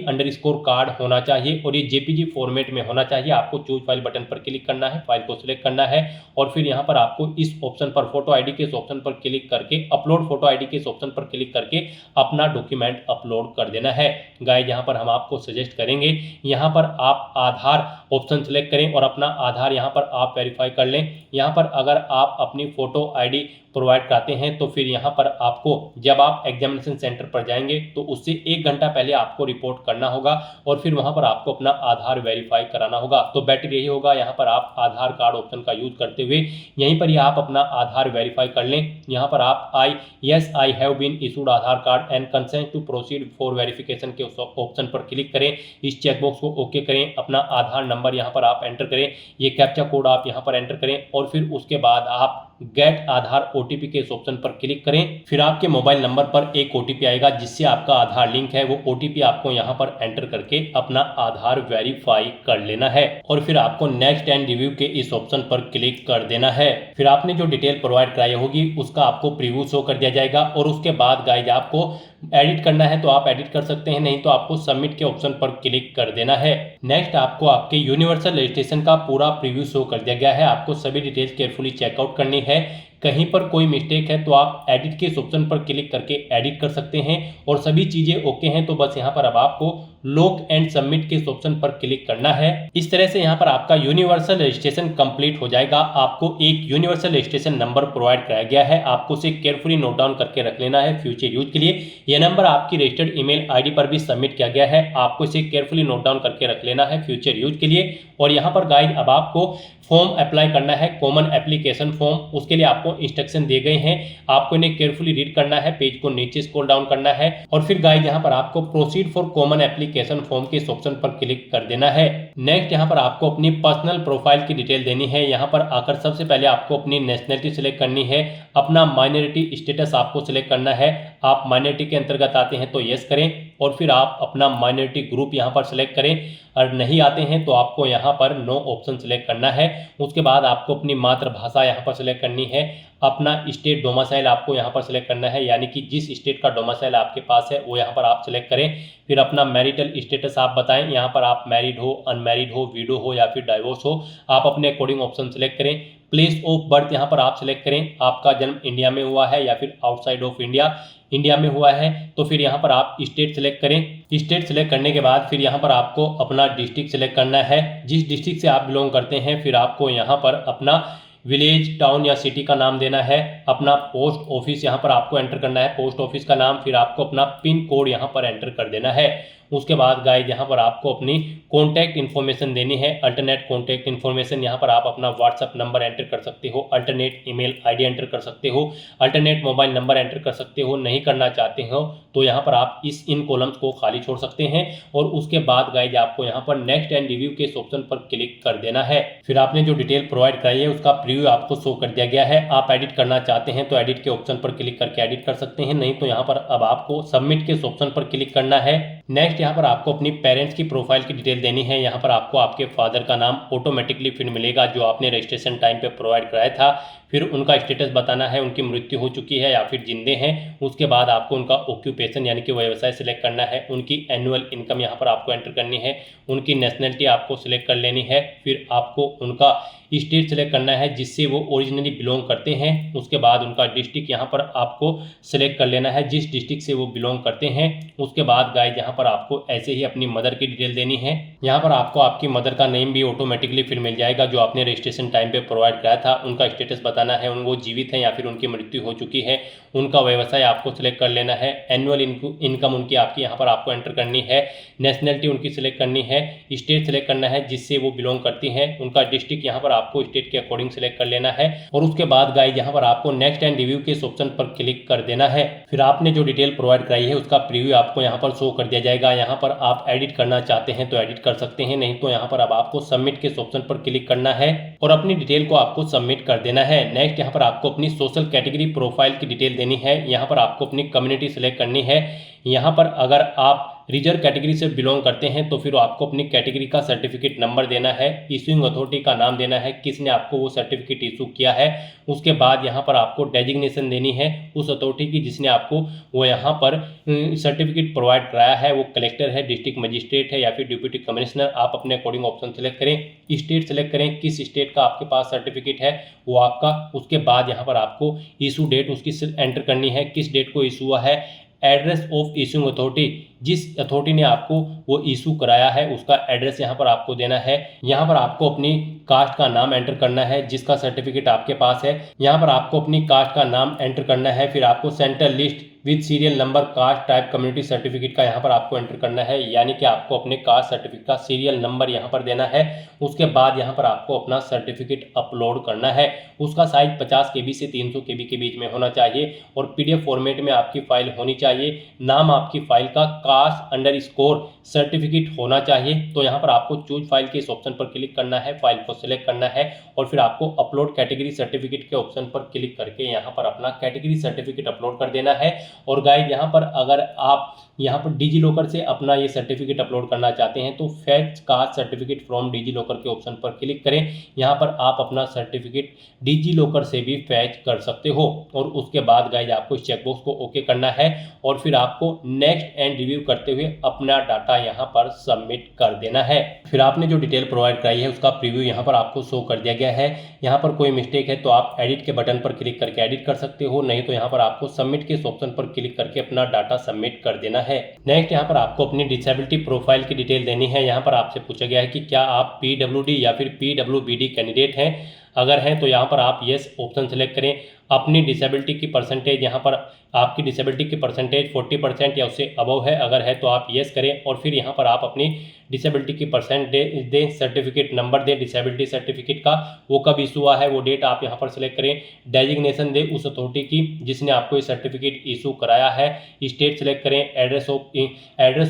कार्ड होना चाहिए, और ये JPG फॉर्मेट में होना चाहिए। आपको चूज फाइल बटन पर क्लिक करना है, फाइल को सिलेक्ट करना है, और फिर यहाँ पर आपको इस ऑप्शन पर फोटो आईडी के ऑप्शन पर क्लिक करके अपलोड फोटो आईडी के ऑप्शन पर क्लिक करके अपना डॉक्यूमेंट अपलोड कर देना है। गाइस यहाँ पर हम आपको सजेस्ट करेंगे यहाँ पर आप आधार ऑप्शन सेलेक्ट करें और अपना आधार यहाँ पर आप वेरीफाई कर लें। यहाँ पर अगर आप अपनी फोटो आईडी प्रोवाइड कराते हैं तो फिर यहाँ पर आपको जब आप एग्जामिनेशन सेंटर पर जाएंगे तो उससे 1 घंटा पहले आपको रिपोर्ट करना होगा, और फिर वहाँ पर आपको अपना आधार वेरीफाई कराना होगा। तो बेटर यही होगा यहाँ पर आप आधार कार्ड ऑप्शन का यूज करते हुए यहीं पर ही आप अपना आधार वेरीफाई कर लें। यहाँ पर आप I have been issued Aadhaar card and consent to proceed for verification के ऑप्शन पर क्लिक करें। इस चेकबॉक्स को ओके करें, अपना आधार नंबर यहाँ पर आप एंटर करें, ये कैप्चा कोड आप यहाँ पर एंटर करें, और फिर उसके बाद आप गेट आधार OTP के इस ऑप्शन पर क्लिक करें। फिर आपके मोबाइल नंबर पर एक OTP आएगा जिससे आपका आधार लिंक है। वो OTP आपको यहाँ पर एंटर करके अपना आधार वेरीफाई कर लेना है, और फिर आपको नेक्स्ट एंड रिव्यू के इस ऑप्शन पर क्लिक कर देना है। फिर आपने जो डिटेल प्रोवाइड कराई होगी उसका आपको प्रीव्यू शो कर दिया जाएगा, और उसके बाद गाइज आपको एडिट करना है तो आप एडिट कर सकते हैं, नहीं तो आपको सबमिट के ऑप्शन पर क्लिक कर देना है। नेक्स्ट आपको आपके यूनिवर्सल रजिस्ट्रेशन का पूरा प्रीव्यू शो कर दिया गया है। आपको सभी डिटेल्स केयरफुली चेकआउट करनी है। कहीं पर कोई मिस्टेक है तो आप एडिट के ऑप्शन पर क्लिक करके एडिट कर सकते हैं, और सभी चीजें ओके हैं तो बस यहाँ पर अब आपको लॉक एंड सबमिट के ऑप्शन पर क्लिक करना है। इस तरह से यहाँ पर आपका यूनिवर्सल रजिस्ट्रेशन कंप्लीट हो जाएगा। आपको एक यूनिवर्सल रजिस्ट्रेशन नंबर प्रोवाइड कराया गया है, आपको उसे केयरफुली नोट डाउन करके रख लेना है फ्यूचर यूज के लिए। यह नंबर आपकी रजिस्टर्ड ईमेल आईडी पर भी सबमिट किया गया है, आपको इसे केयरफुली नोट डाउन करके रख लेना है फ्यूचर यूज के लिए। और यहाँ पर गाइड अब आपको फॉर्म अप्लाई करना है, कॉमन एप्लीकेशन फॉर्म। उसके लिए आपको इंस्ट्रक्शन दिए गए हैं, आपको इन्हें केयरफुली रीड करना है, पेज को नीचे स्क्रॉल डाउन करना है, और फिर गाइड यहाँ पर आपको proceed for common application form के इस ऑप्शन पर क्लिक कर देना है। नेक्स्ट यहाँ पर आपको अपनी पर्सनल प्रोफाइल की डिटेल देनी है। यहाँ पर आकर सबसे पहले आपको अपनी नेशनलिटी सिलेक्ट करनी है, अपना माइनॉरिटी स्टेटस आपको सिलेक्ट करना है। आप माइनॉरिटी के अंतर्गत आते हैं तो यस करें, और फिर आप अपना माइनॉरिटी ग्रुप यहाँ पर सिलेक्ट करें, और नहीं आते हैं तो आपको यहाँ पर नो ऑप्शन सिलेक्ट करना है। उसके बाद आपको अपनी मातृभाषा यहाँ पर सिलेक्ट करनी है, अपना स्टेट डोमिसाइल आपको यहाँ पर सिलेक्ट करना है, यानी कि जिस स्टेट का डोमिसाइल आपके पास है वो यहाँ पर आप सिलेक्ट करें। फिर अपना मैरिटल स्टेटस आप बताएं, यहाँ पर आप मैरिड हो, अनमैरिड हो, विडो हो या फिर डाइवोर्स हो, आप अपने अकॉर्डिंग ऑप्शन सिलेक्ट करें। प्लेस ऑफ बर्थ यहाँ पर आप सिलेक्ट करें, आपका जन्म इंडिया में हुआ है या फिर आउटसाइड ऑफ इंडिया में हुआ है तो फिर यहाँ पर आप स्टेट सिलेक्ट करें। स्टेट सिलेक्ट करने के बाद फिर यहाँ पर आपको अपना डिस्ट्रिक्ट सिलेक्ट करना है, जिस डिस्ट्रिक्ट से आप बिलोंग करते हैं। फिर आपको यहाँ पर अपना विलेज, टाउन या सिटी का नाम देना है, अपना पोस्ट ऑफिस यहाँ पर आपको एंटर करना है, पोस्ट ऑफिस का नाम, फिर आपको अपना पिन कोड यहाँ पर एंटर कर देना है। उसके बाद गाइस यहाँ पर आपको अपनी कॉन्टैक्ट इन्फॉर्मेशन देनी है, अल्टरनेट कॉन्टैक्ट इन्फॉर्मेशन। यहाँ पर आप अपना व्हाट्सअप नंबर एंटर कर सकते हो, अल्टरनेट ईमेल आईडी एंटर कर सकते हो, अल्टरनेट मोबाइल नंबर एंटर कर सकते हो। नहीं करना चाहते हो तो यहाँ पर आप इन कॉलम्स को खाली छोड़ सकते हैं, और उसके बाद गाइस आपको यहाँ पर नेक्स्ट एंड रिव्यू के ऑप्शन पर क्लिक कर देना है। फिर आपने जो डिटेल प्रोवाइड कराई है उसका प्रीव्यू आपको शो कर दिया गया है। आप एडिट करना चाहते हैं तो एडिट के ऑप्शन पर क्लिक करके एडिट कर सकते हैं, नहीं तो यहाँ पर अब आपको सबमिट के ऑप्शन पर क्लिक करना है। नेक्स्ट यहाँ पर आपको अपनी पेरेंट्स की प्रोफाइल की डिटेल देनी है। यहाँ पर आपको आपके फादर का नाम ऑटोमेटिकली फिर मिलेगा जो आपने रजिस्ट्रेशन टाइम पे प्रोवाइड कराया था। फिर उनका स्टेटस बताना है, उनकी मृत्यु हो चुकी है या फिर जिंदे हैं। उसके बाद आपको उनका ऑक्यूपेशन यानी कि व्यवसाय सिलेक्ट करना है, उनकी एनुअल इनकम यहाँ पर आपको एंटर करनी है, उनकी नेशनलिटी आपको सिलेक्ट कर लेनी है। फिर आपको उनका स्टेट सिलेक्ट करना है जिससे वो ओरिजिनली बिलोंग करते हैं। उसके बाद उनका डिस्ट्रिक्ट यहाँ पर आपको सिलेक्ट कर लेना है, जिस डिस्ट्रिक्ट से वो बिलोंग करते हैं। उसके बाद गाइस यहाँ पर आपको ऐसे ही अपनी मदर की डिटेल देनी है। यहाँ पर आपको आपकी मदर का नेम भी ऑटोमेटिकली फिर मिल जाएगा जो आपने रजिस्ट्रेशन टाइम पे प्रोवाइड कराया था। उनका स्टेटस बताना है, वो जीवित हैं या फिर उनकी मृत्यु हो चुकी है। उनका व्यवसाय आपको सिलेक्ट कर लेना है, एनुअल इनकम उनकी आपकी यहाँ पर आपको एंटर करनी है, नेशनलिटी उनकी सिलेक्ट करनी है, स्टेट सिलेक्ट करना है जिससे वो बिलोंग करती हैं, उनका डिस्ट्रिक्ट यहाँ पर आपको स्टेट के अकॉर्डिंग सिलेक्ट कर लेना है। और उसके बाद गाइस यहाँ पर आपको नेक्स्ट एंड रिव्यू के ऑप्शन पर क्लिक कर देना है। फिर आपने जो डिटेल प्रोवाइड कराई है उसका प्रीव्यू आपको यहाँ पर शो कर दिया जाएगा। यहाँ पर आप एडिट करना चाहते हैं तो एडिट कर सकते हैं, नहीं तो यहाँ पर अब आपको सबमिट के ऑप्शन पर क्लिक करना है और अपनी डिटेल को आपको सबमिट कर देना है। नेक्स्ट यहाँ पर आपको अपनी सोशल कैटेगरी प्रोफाइल की डिटेल देनी है। यहाँ पर आपको अपनी कम्युनिटी सेलेक्ट करनी है। यहाँ पर अगर आप रिजर्व कैटेगरी से बिलोंग करते हैं तो फिर आपको अपनी कैटेगरी का सर्टिफिकेट नंबर देना है, इशूइंग अथॉरिटी का नाम देना है, किसने आपको वो सर्टिफिकेट इशू किया है। उसके बाद यहाँ पर आपको डेजिग्नेशन देनी है उस अथॉरिटी की जिसने आपको वो यहाँ पर सर्टिफिकेट प्रोवाइड कराया है, वो कलेक्टर है, डिस्ट्रिक्ट मजिस्ट्रेट है या फिर डिप्टी कमिश्नर। आप अपने अकॉर्डिंग ऑप्शन सेलेक्ट करें, स्टेट सेलेक्ट करें, किस स्टेट का आपके पास सर्टिफिकेट है वो आपका। उसके बाद यहाँ पर आपको इशू डेट उसकी एंटर करनी है, किस डेट को इशू हुआ है, एड्रेस ऑफ इशूइंग अथॉरिटी, जिस अथॉरिटी ने आपको वो इशू कराया है उसका एड्रेस यहाँ पर आपको देना है। यहाँ पर आपको अपनी कास्ट का नाम एंटर करना है जिसका सर्टिफिकेट आपके पास है। यहाँ पर आपको अपनी कास्ट का नाम एंटर करना है, फिर आपको central list with serial number caste type community certificate का यहाँ पर आपको एंटर करना है, यानी कि आपको अपने कास्ट सर्टिफिकेट का सीरियल नंबर यहाँ पर देना है। उसके बाद यहाँ पर आपको अपना सर्टिफिकेट अपलोड करना है। उसका साइज 50 KB से 300 KB के बीच में होना चाहिए और PDF फॉर्मेट में आपकी फाइल होनी चाहिए। नाम आपकी फाइल का कास्ट_सर्टिफिकेट होना चाहिए। तो यहाँ पर आपको चूज फाइल के इस ऑप्शन पर क्लिक करना है, फाइल को सिलेक्ट करना है और फिर आपको अपलोड कैटेगरी सर्टिफिकेट के ऑप्शन पर क्लिक करके यहाँ पर अपना कैटेगरी सर्टिफिकेट अपलोड कर देना है। और गाइस यहाँ पर अगर आप यहाँ पर डिजी लॉकर से अपना ये सर्टिफिकेट अपलोड करना चाहते हैं तो fetch caste certificate from DigiLocker के ऑप्शन पर क्लिक करें। यहाँ पर आप अपना सर्टिफिकेट डिजी लॉकर से भी फैच कर सकते हो और उसके बाद गाइस आपको इस चेकबॉक्स को ओके करना है और फिर आपको नेक्स्ट एंड रिव्यू करते हुए अपना डाटा यहाँ पर सबमिट कर देना है। फिर आपने जो डिटेल प्रोवाइड कराई है उसका प्रीव्यू यहाँ पर आपको शो कर दिया गया है। यहाँ पर कोई मिस्टेक है तो आप एडिट के बटन पर क्लिक करके एडिट कर सकते हो, नहीं तो यहाँ पर आपको सबमिट के इस ऑप्शन पर क्लिक करके अपना डाटा सबमिट कर देना है। नेक्स्ट यहाँ पर आपको अपनी डिसेबिलिटी प्रोफाइल की डिटेल देनी है। यहाँ पर आपसे पूछा गया है कि क्या आप PWD या फिर PWBD कैंडिडेट हैं। अगर हैं तो यहाँ पर आप यस ऑप्शन सेलेक्ट करें। अपनी डिसेबिलिटी की परसेंटेज, यहाँ पर आपकी डिसेबिलिटी की परसेंटेज 40% या उससे अबव है, अगर है तो आप यस करें और फिर यहाँ पर आप अपनी डिसेबिलिटी की परसेंट दें, सर्टिफिकेट नंबर दें डिसेबिलिटी सर्टिफिकेट का, वो कब इशू हुआ है वो डेट आप यहाँ पर सिलेक्ट करें। डेजिग्नेशन दें उस अथॉरिटी की जिसने आपको ये सर्टिफिकेट इशू कराया है। स्टेट सेलेक्ट करें। एड्रेस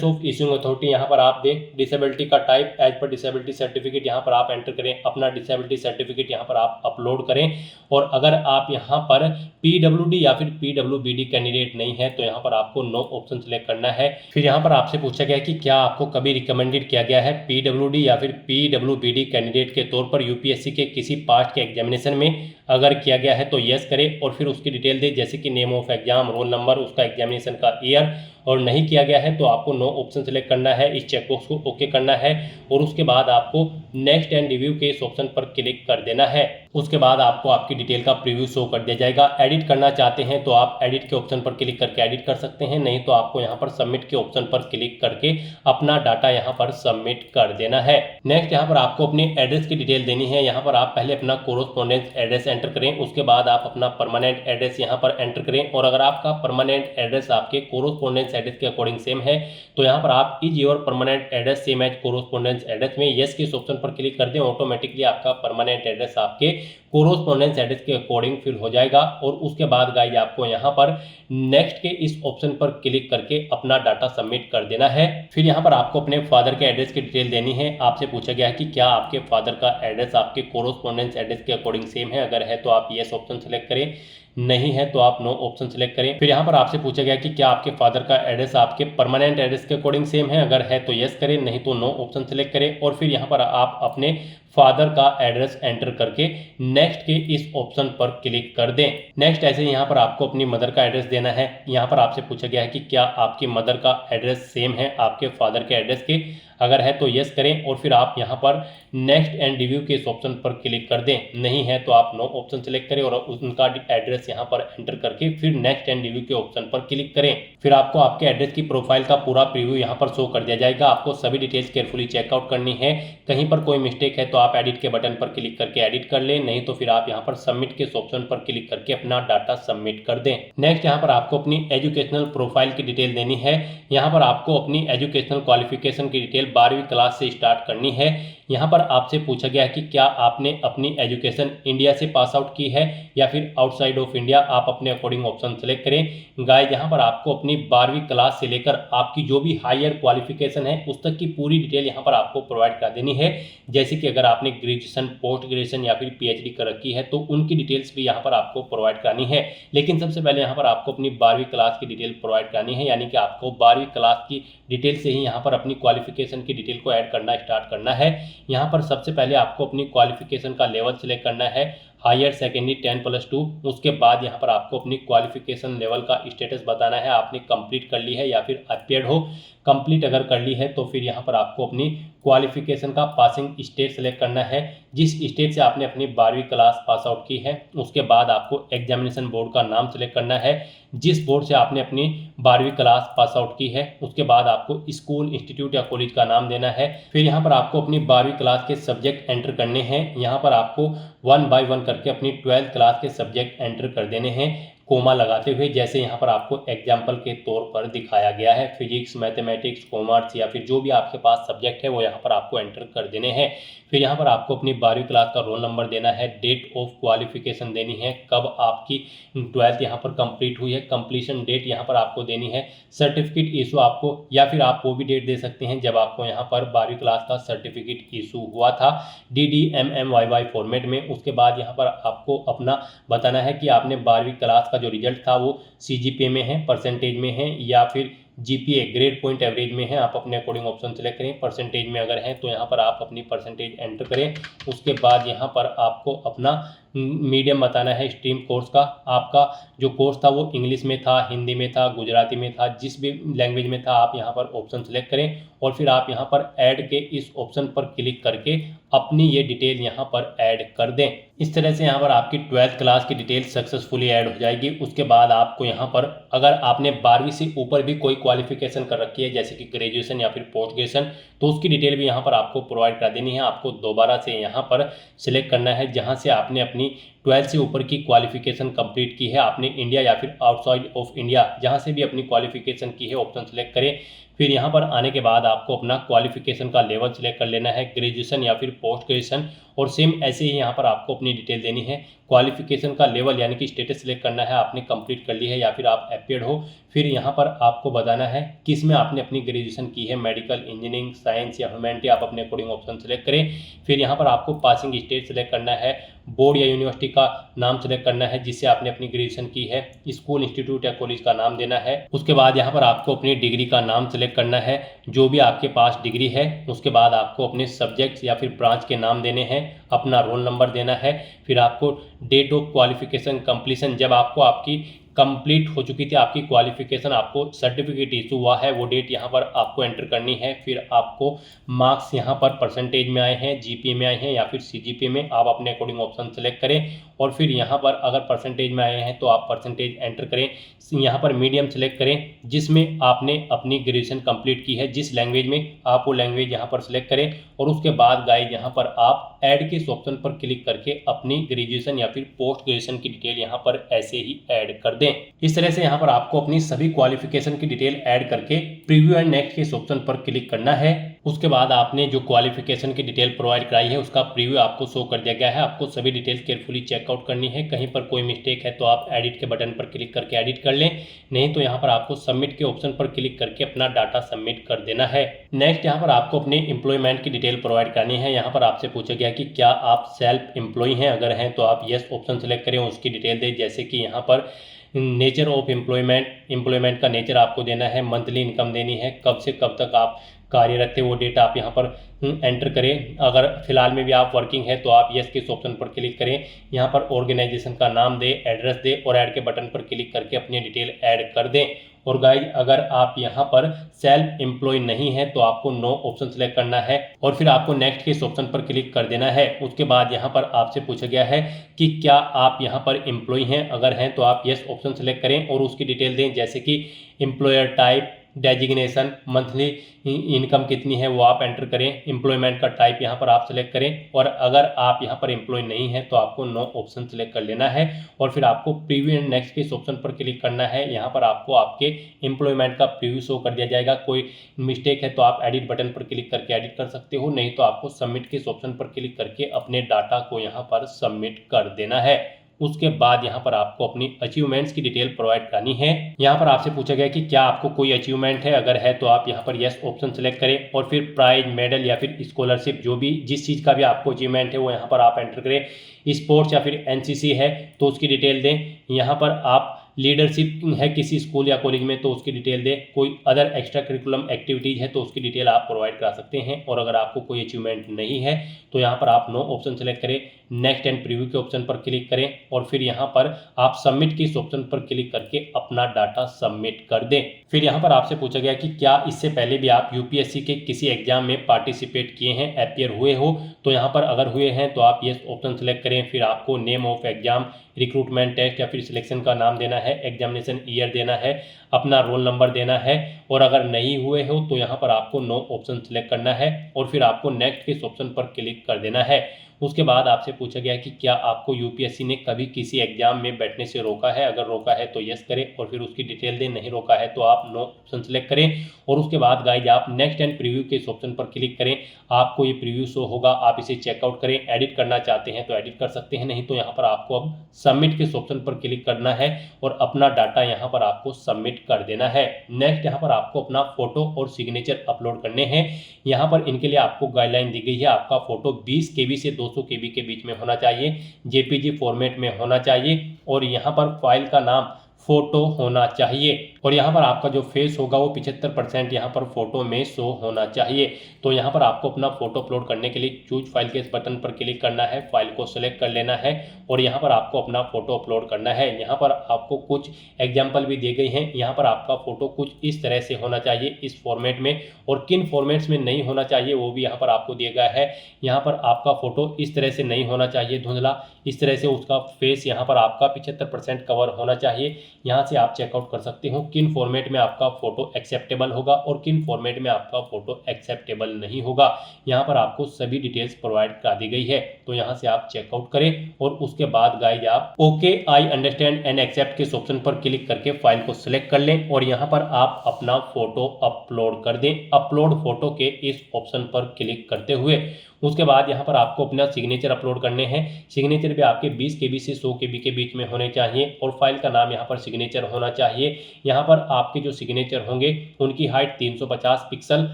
ऑफ इशूइंग अथॉरिटी यहाँ पर आप दें। डिसेबिलिटी का type as per disability certificate यहाँ पर आप एंटर करें। अपना डिसेबिलिटी सर्टिफिकेट यहाँ पर आप अपलोड करें और अगर आप यहाँ पर PWD या फिर PWBD कैंडिडेट नहीं है तो यहाँ पर आपको नो ऑप्शन सेलेक्ट करना है। फिर यहाँ पर आपसे पूछा गया कि क्या आपको कभी रिकमेंडेड किया गया है PWD या फिर PWBD कैंडिडेट के तौर पर UPSC के किसी पास्ट के एग्जामिनेशन में। अगर किया गया है तो यस करें और फिर उसकी डिटेल दें, जैसे कि name of exam, roll number, उसका एग्जामिनेशन का ईयर। और नहीं किया गया है तो आपको नो ऑप्शन सेलेक्ट करना है, इस चेकबॉक्स को ओके करना है और उसके बाद आपको नेक्स्ट एंड रिव्यू के इस ऑप्शन पर क्लिक कर देना है। उसके बाद आपको आपकी डिटेल का प्रीव्यू शो कर दिया जाएगा। एडिट करना चाहते हैं तो आप एडिट के ऑप्शन पर क्लिक करके एडिट कर सकते हैं, नहीं तो आपको यहाँ पर सबमिट के ऑप्शन पर क्लिक करके अपना डाटा यहाँ पर सबमिट कर देना है। नेक्स्ट यहाँ पर आपको अपनी एड्रेस की डिटेल देनी है। यहाँ पर आप पहले अपना कोरोस्पोंडेंस एड्रेस एंटर करें, उसके बाद आप अपना परमानेंट एड्रेस यहाँ पर एंटर करें और अगर आपका परमानेंट एड्रेस आपके कोरोस्पोंडेंस एड्रेस के अकॉर्डिंग सेम है तो यहाँ पर आप is your permanent address same as correspondence address में यस के इस ऑप्शन पर क्लिक कर दें। ऑटोमेटिकली आपका परमानेंट एड्रेस आपके कोरोस्पोंडेंस एड्रेस के अकॉर्डिंग फिल हो जाएगा और उसके बाद गाइस आपको यहाँ पर नेक्स्ट के इस ऑप्शन पर क्लिक करके अपना डाटा सबमिट कर देना है। फिर यहाँ पर आपको अपने फादर के एड्रेस की डिटेल देनी है। आपसे पूछा गया है कि क्या आपके फादर का एड्रेस आपके कोरोस्पोंडेंस एड्रेस के अकॉर्डिंग सेम है। अगर है तो आप यस ऑप्शन सेलेक्ट करें, नहीं है तो आप नो ऑप्शन सेलेक्ट करें। फिर यहाँ पर आपसे पूछा गया कि क्या आपके फादर का एड्रेस आपके परमानेंट एड्रेस के अकॉर्डिंग सेम है। अगर है तो यस करें, नहीं तो नो ऑप्शन सेलेक्ट करें और फिर यहाँ पर आप अपने फादर का एड्रेस एंटर करके नेक्स्ट के इस ऑप्शन पर क्लिक कर दें। नेक्स्ट ऐसे ही यहाँ पर आपको अपनी मदर का एड्रेस देना है। यहाँ पर आपसे पूछा गया है कि क्या आपकी मदर का एड्रेस सेम है आपके फादर के एड्रेस के। अगर है तो यस करें और फिर आप यहाँ पर नेक्स्ट एंड रिव्यू के इस ऑप्शन पर क्लिक कर दें। नहीं है तो आप नो ऑप्शन सेलेक्ट करें और उनका एड्रेस यहाँ पर एंटर करके फिर नेक्स्ट एंड रिव्यू के ऑप्शन पर क्लिक करें। फिर आपको आपके एड्रेस की प्रोफाइल का पूरा प्रीव्यू यहाँ पर शो कर दिया जाएगा। आपको सभी डिटेल्स केयरफुली चेकआउट करनी है। कहीं पर कोई मिस्टेक है तो आप एडिट के बटन पर क्लिक करके एडिट कर लें, नहीं तो फिर आप यहाँ पर सबमिट के इस ऑप्शन पर क्लिक करके अपना डाटा सबमिट कर दें। नेक्स्ट यहाँ पर आपको अपनी एजुकेशनल प्रोफाइल की डिटेल देनी है। यहाँ पर आपको अपनी एजुकेशनल क्वालिफिकेशन की डिटेल 12वीं क्लास से स्टार्ट करनी है। यहाँ पर आपसे पूछा गया है कि क्या आपने अपनी एजुकेशन इंडिया से पास आउट की है या फिर आउटसाइड ऑफ ऑफ इंडिया आप अपने अकॉर्डिंग ऑप्शन सेलेक्ट करें। गाइस यहाँ पर आपको अपनी 12वीं क्लास से लेकर आपकी जो भी हायर क्वालिफिकेशन है उस तक की पूरी डिटेल यहाँ पर आपको प्रोवाइड कर देनी है। जैसे कि अगर आपने ग्रेजुएशन, पोस्ट ग्रेजुएशन या फिर पीएचडी कर रखी है तो उनकी डिटेल्स भी यहाँ पर आपको प्रोवाइड करानी है। लेकिन सबसे पहले यहाँ पर आपको अपनी 12वीं क्लास की डिटेल प्रोवाइड करानी है, यानी कि आपको 12वीं क्लास की डिटेल से ही यहाँ पर अपनी क्वालिफिकेशन की डिटेल को ऐड करना स्टार्ट करना है। यहाँ पर सबसे पहले आपको अपनी क्वालिफिकेशन का लेवल सेलेक्ट करना है, हायर सेकेंडरी 10+2। उसके बाद यहाँ पर आपको अपनी क्वालिफिकेशन लेवल का स्टेटस बताना है, आपने कंप्लीट कर ली है या फिर अपियर्ड हो। कंप्लीट अगर कर ली है तो फिर यहाँ पर आपको अपनी क्वालिफिकेशन का पासिंग स्टेट सेलेक्ट करना है, जिस स्टेट से आपने अपनी 12वीं क्लास पास आउट की है। उसके बाद आपको एग्जामिनेशन बोर्ड का नाम सेलेक्ट करना है, जिस बोर्ड से आपने अपनी 12वीं क्लास पास आउट की है। उसके बाद आपको स्कूल, इंस्टीट्यूट या कॉलेज का नाम देना है। फिर यहाँ पर आपको अपनी 12वीं क्लास के सब्जेक्ट एंटर करने हैं। यहाँ पर आपको 1 बाय 1 करके अपनी 12th क्लास के सब्जेक्ट एंटर कर देने हैं, कोमा लगाते हुए, जैसे यहाँ पर आपको एग्जाम्पल के तौर पर दिखाया गया है। फिजिक्स, मैथमेटिक्स, कॉमर्स या फिर जो भी आपके पास सब्जेक्ट है वो यहाँ पर आपको एंटर कर देने हैं। फिर यहाँ पर आपको अपनी 12वीं क्लास का रोल नंबर देना है, डेट ऑफ क्वालिफिकेशन देनी है, कब आपकी 12th यहाँ पर कंप्लीट हुई है, कंप्लीशन डेट यहाँ पर आपको देनी है, सर्टिफिकेट इशू आपको, या फिर आप वो भी डेट दे सकते हैं जब आपको यहाँ पर 12वीं क्लास का सर्टिफिकेट इशू हुआ था DDMMYY फॉर्मेट में। उसके बाद यहाँ पर आपको अपना बताना है कि आपने 12वीं क्लास जो रिजल्ट था वो CGPA में है, परसेंटेज में है, या फिर GPA ग्रेड पॉइंट एवरेज में है। आप अपने अकॉर्डिंग ऑप्शन सेलेक्ट करें। परसेंटेज में अगर है तो यहाँ पर आप अपनी परसेंटेज एंटर करें। उसके बाद यहाँ पर आपको अपना मीडियम बताना है स्ट्रीम कोर्स का। आपका जो कोर्स था वो इंग्लिश में था, हिंदी में था, गुजराती में था, जिस भी लैंग्वेज में था आप यहाँ पर ऑप्शन सेलेक्ट करें और फिर आप यहाँ पर ऐड के इस ऑप्शन पर क्लिक करके अपनी ये डिटेल यहाँ पर ऐड कर दें। इस तरह से यहाँ पर आपकी 12th क्लास की डिटेल सक्सेसफुली ऐड हो जाएगी। उसके बाद आपको यहाँ पर अगर आपने 12वीं से ऊपर भी कोई क्वालिफिकेशन कर रखी है जैसे कि ग्रेजुएशन या फिर पोस्ट ग्रेजुएशन, तो उसकी डिटेल भी यहाँ पर आपको प्रोवाइड कर देनी है। आपको दोबारा से यहाँ पर सिलेक्ट करना है जहाँ से आपने अपनी 12th से ऊपर की क्वालिफिकेशन कंप्लीट की है, आपने इंडिया या फिर आउटसाइड ऑफ इंडिया जहाँ से भी अपनी क्वालिफिकेशन की है ऑप्शन सेलेक्ट करें। फिर यहाँ पर आने के बाद आपको अपना क्वालिफिकेशन का लेवल सेलेक्ट कर लेना है, ग्रेजुएशन या फिर पोस्ट ग्रेजुएशन, और सेम ऐसे ही यहाँ पर आपको अपनी डिटेल देनी है। क्वालिफिकेशन का लेवल यानी कि स्टेटस सेलेक्ट करना है, आपने कंप्लीट कर ली है या फिर आप अपियर्ड हो। फिर यहाँ पर आपको बताना है किस में आपने अपनी ग्रेजुएशन की है, मेडिकल, इंजीनियरिंग, साइंस या ह्यूमैनिटी, आप अपने अकॉर्डिंग ऑप्शन सेलेक्ट करें। फिर यहाँ पर आपको पासिंग स्टेट सेलेक्ट करना है, बोर्ड या यूनिवर्सिटी का नाम सेलेक्ट करना है जिससे आपने अपनी ग्रेजुएशन की है, स्कूल, इंस्टीट्यूट या कॉलेज का नाम देना है। उसके बाद यहाँ पर आपको अपनी डिग्री का नाम सेलेक्ट करना है, जो भी आपके पास डिग्री है। उसके बाद आपको अपने सब्जेक्ट्स या फिर ब्रांच के नाम देने हैं, अपना रोल नंबर देना है। फिर आपको डेट ऑफ क्वालिफिकेशन कंप्लीशन, जब आपको आपकी कंप्लीट हो चुकी थी आपकी क्वालिफिकेशन, आपको सर्टिफिकेट इशू हुआ है, वो डेट यहाँ पर आपको एंटर करनी है। फिर आपको मार्क्स यहाँ पर परसेंटेज में आए हैं, जीपीए में आए हैं या फिर सीजीपीए में, आप अपने अकॉर्डिंग ऑप्शन सेलेक्ट करें। और फिर यहाँ पर अगर परसेंटेज में आए हैं तो आप परसेंटेज एंटर करें। यहाँ पर मीडियम सेलेक्ट करें जिसमें आपने अपनी ग्रेजुएशन कंप्लीट की है, जिस लैंग्वेज में आप वो लैंग्वेज यहाँ पर सिलेक्ट करें। और उसके बाद गाइस यहाँ पर आप ऐड के इस ऑप्शन पर क्लिक करके अपनी ग्रेजुएशन या फिर पोस्ट ग्रेजुएशन की डिटेल यहाँ पर ऐसे ही ऐड कर दें। इस तरह से यहाँ पर आपको अपनी सभी क्वालिफिकेशन की डिटेल ऐड करके प्रीव्यू एंड नेक्स्ट के इस ऑप्शन पर क्लिक करना है। उसके बाद आपने जो क्वालिफिकेशन की डिटेल प्रोवाइड कराई है उसका प्रीव्यू आपको शो कर दिया गया है। आपको सभी डिटेल्स केयरफुली चेकआउट करनी है, कहीं पर कोई मिस्टेक है तो आप एडिट के बटन पर क्लिक करके एडिट कर लें, नहीं तो यहाँ पर आपको सबमिट के ऑप्शन पर क्लिक करके अपना डाटा सबमिट कर देना है। नेक्स्ट यहाँ पर आपको अपने एम्प्लॉयमेंट की डिटेल प्रोवाइड करनी है। यहाँ पर आपसे पूछा गया कि क्या आप सेल्फ एम्प्लॉय हैं, अगर हैं तो आप यस ऑप्शन सेलेक्ट करें, उसकी डिटेल दें। जैसे कि यहाँ पर नेचर ऑफ एम्प्लॉयमेंट का नेचर आपको देना है, मंथली इनकम देनी है, कब से कब तक आप कार्यरत थे वो डेटा आप यहाँ पर एंटर करें। अगर फिलहाल में भी आप वर्किंग है तो आप यस के इस ऑप्शन पर क्लिक करें। यहाँ पर ऑर्गेनाइजेशन का नाम दें, एड्रेस दें और ऐड के बटन पर क्लिक करके अपनी डिटेल ऐड कर दें। और गाइज अगर आप यहाँ पर सेल्फ एम्प्लॉय नहीं है तो आपको नो ऑप्शन सेलेक्ट करना है और फिर आपको नेक्स्ट के इस ऑप्शन पर क्लिक कर देना है। उसके बाद यहाँ पर आपसे पूछा गया है कि क्या आप यहाँ पर एम्प्लॉय हैं, अगर हैं तो आप यस ऑप्शन सेलेक्ट करें और उसकी डिटेल दें। जैसे कि employer type, designation, monthly income कितनी है वो आप एंटर करें, एम्प्लॉयमेंट का टाइप यहाँ पर आप सेलेक्ट करें। और अगर आप यहाँ पर एम्प्लॉय नहीं है तो आपको नो ऑप्शन सेलेक्ट कर लेना है और फिर आपको प्रीव्यू एंड नेक्स्ट के इस ऑप्शन पर क्लिक करना है। यहाँ पर आपको आपके एम्प्लॉयमेंट का प्रीव्यू शो कर दिया जाएगा। कोई मिस्टेक है तो आप एडिट बटन पर क्लिक करके एडिट कर सकते हो, नहीं तो आपको सबमिट के इस ऑप्शन पर क्लिक करके अपने डाटा को यहाँ पर सबमिट कर देना है। उसके बाद यहाँ पर आपको अपनी अचीवमेंट्स की डिटेल प्रोवाइड करनी है। यहाँ पर आपसे पूछा गया कि क्या आपको कोई अचीवमेंट है, अगर है तो आप यहाँ पर यस ऑप्शन सेलेक्ट करें और फिर प्राइज, मेडल या फिर स्कॉलरशिप, जो भी जिस चीज़ का भी आपको अचीवमेंट है वो यहाँ पर आप एंटर करें। स्पोर्ट्स या फिर एनसीसी है तो उसकी डिटेल दें। यहाँ पर आप लीडरशिप है किसी स्कूल या कॉलेज में तो उसकी डिटेल दें। कोई अदर एक्स्ट्रा करिकुलम एक्टिविटीज़ है तो उसकी डिटेल आप प्रोवाइड करा सकते हैं। और अगर आपको कोई अचीवमेंट नहीं है तो यहाँ पर आप नो ऑप्शन सेलेक्ट करें, नेक्स्ट एंड प्रीव्यू के ऑप्शन पर क्लिक करें और फिर यहाँ पर आप सबमिट के इस ऑप्शन पर क्लिक करके अपना डाटा सबमिट कर दें। फिर यहाँ पर आपसे पूछा गया कि क्या इससे पहले भी आप यूपीएससी के किसी एग्जाम में पार्टिसिपेट किए हैं, अपीयर हुए हो, तो यहाँ पर अगर हुए हैं तो आप यस ऑप्शन सेलेक्ट करें। फिर आपको name of exam, recruitment test या फिर सिलेक्शन का नाम देना है, एग्जामिनेशन ईयर देना है, अपना रोल नंबर देना है। और अगर नहीं हुए हो तो यहाँ पर आपको नो ऑप्शन सेलेक्ट करना है और फिर आपको नेक्स्ट के इस ऑप्शन पर क्लिक कर देना है। उसके बाद आपसे पूछा गया कि क्या आपको यूपीएससी ने कभी किसी एग्जाम में बैठने से रोका है, अगर रोका है तो यस करें और फिर उसकी डिटेल दें, नहीं रोका है तो आप नो ऑप्शन सेलेक्ट करें। और उसके बाद गाइज आप नेक्स्ट एंड प्रीव्यू के इस ऑप्शन पर क्लिक करें। आपको ये प्रीव्यू शो होगा, आप इसे चेकआउट करें। एडिट करना चाहते हैं तो एडिट कर सकते हैं, नहीं तो यहाँ पर आपको अब सबमिट के इस ऑप्शन पर क्लिक करना है और अपना डाटा यहाँ पर आपको सबमिट कर देना है। नेक्स्ट यहाँ पर आपको अपना फोटो और सिग्नेचर अपलोड करने हैं। यहाँ पर इनके लिए आपको गाइडलाइन दी गई है, आपका फोटो 20 KB से 200 KB के बीच में होना चाहिए, जेपीजी फॉर्मेट में होना चाहिए और यहाँ पर फाइल का नाम फोटो होना चाहिए और यहाँ पर आपका जो फेस होगा वो 75% यहाँ पर फोटो में शो होना चाहिए। तो यहाँ पर आपको अपना फोटो अपलोड करने के लिए चूज फाइल के इस बटन पर क्लिक करना है, फाइल को सिलेक्ट कर लेना है और यहाँ पर आपको अपना फोटो अपलोड करना है। यहाँ पर आपको कुछ एग्जाम्पल भी दिए गए हैं। यहाँ पर आपका फोटो कुछ इस तरह से होना चाहिए, इस फॉर्मेट में, और किन फॉर्मेट्स में नहीं होना चाहिए वो भी यहाँ पर आपको दिया गया है। यहाँ पर आपका फोटो इस तरह से नहीं होना चाहिए धुंधला, इस तरह से उसका फेस यहाँ पर आपका 75% कवर होना चाहिए। यहाँ से आप चेकआउट कर सकते हो किन फॉर्मेट में आपका फोटो एक्सेप्टेबल होगा और किन फॉर्मेट में आपका फोटो एक्सेप्टेबल नहीं होगा। यहाँ पर आपको सभी डिटेल्स प्रोवाइड करा दी गई है, तो यहाँ से आप चेकआउट करें और उसके बाद गाइज आप okay I understand and accept के इस ऑप्शन पर क्लिक करके फाइल को सिलेक्ट कर लें और यहाँ पर आप अपना फोटो अपलोड कर दें। अपलोड फोटो के इस ऑप्शन पर क्लिक करते हुए उसके बाद यहाँ पर आपको अपना सिग्नेचर अपलोड करने हैं। सिग्नेचर भी आपके 20 KB से 100 KB के बीच में होने चाहिए और फाइल का नाम यहाँ पर सिग्नेचर होना चाहिए। यहाँ पर आपके जो सिग्नेचर होंगे उनकी हाइट 350 पिक्सल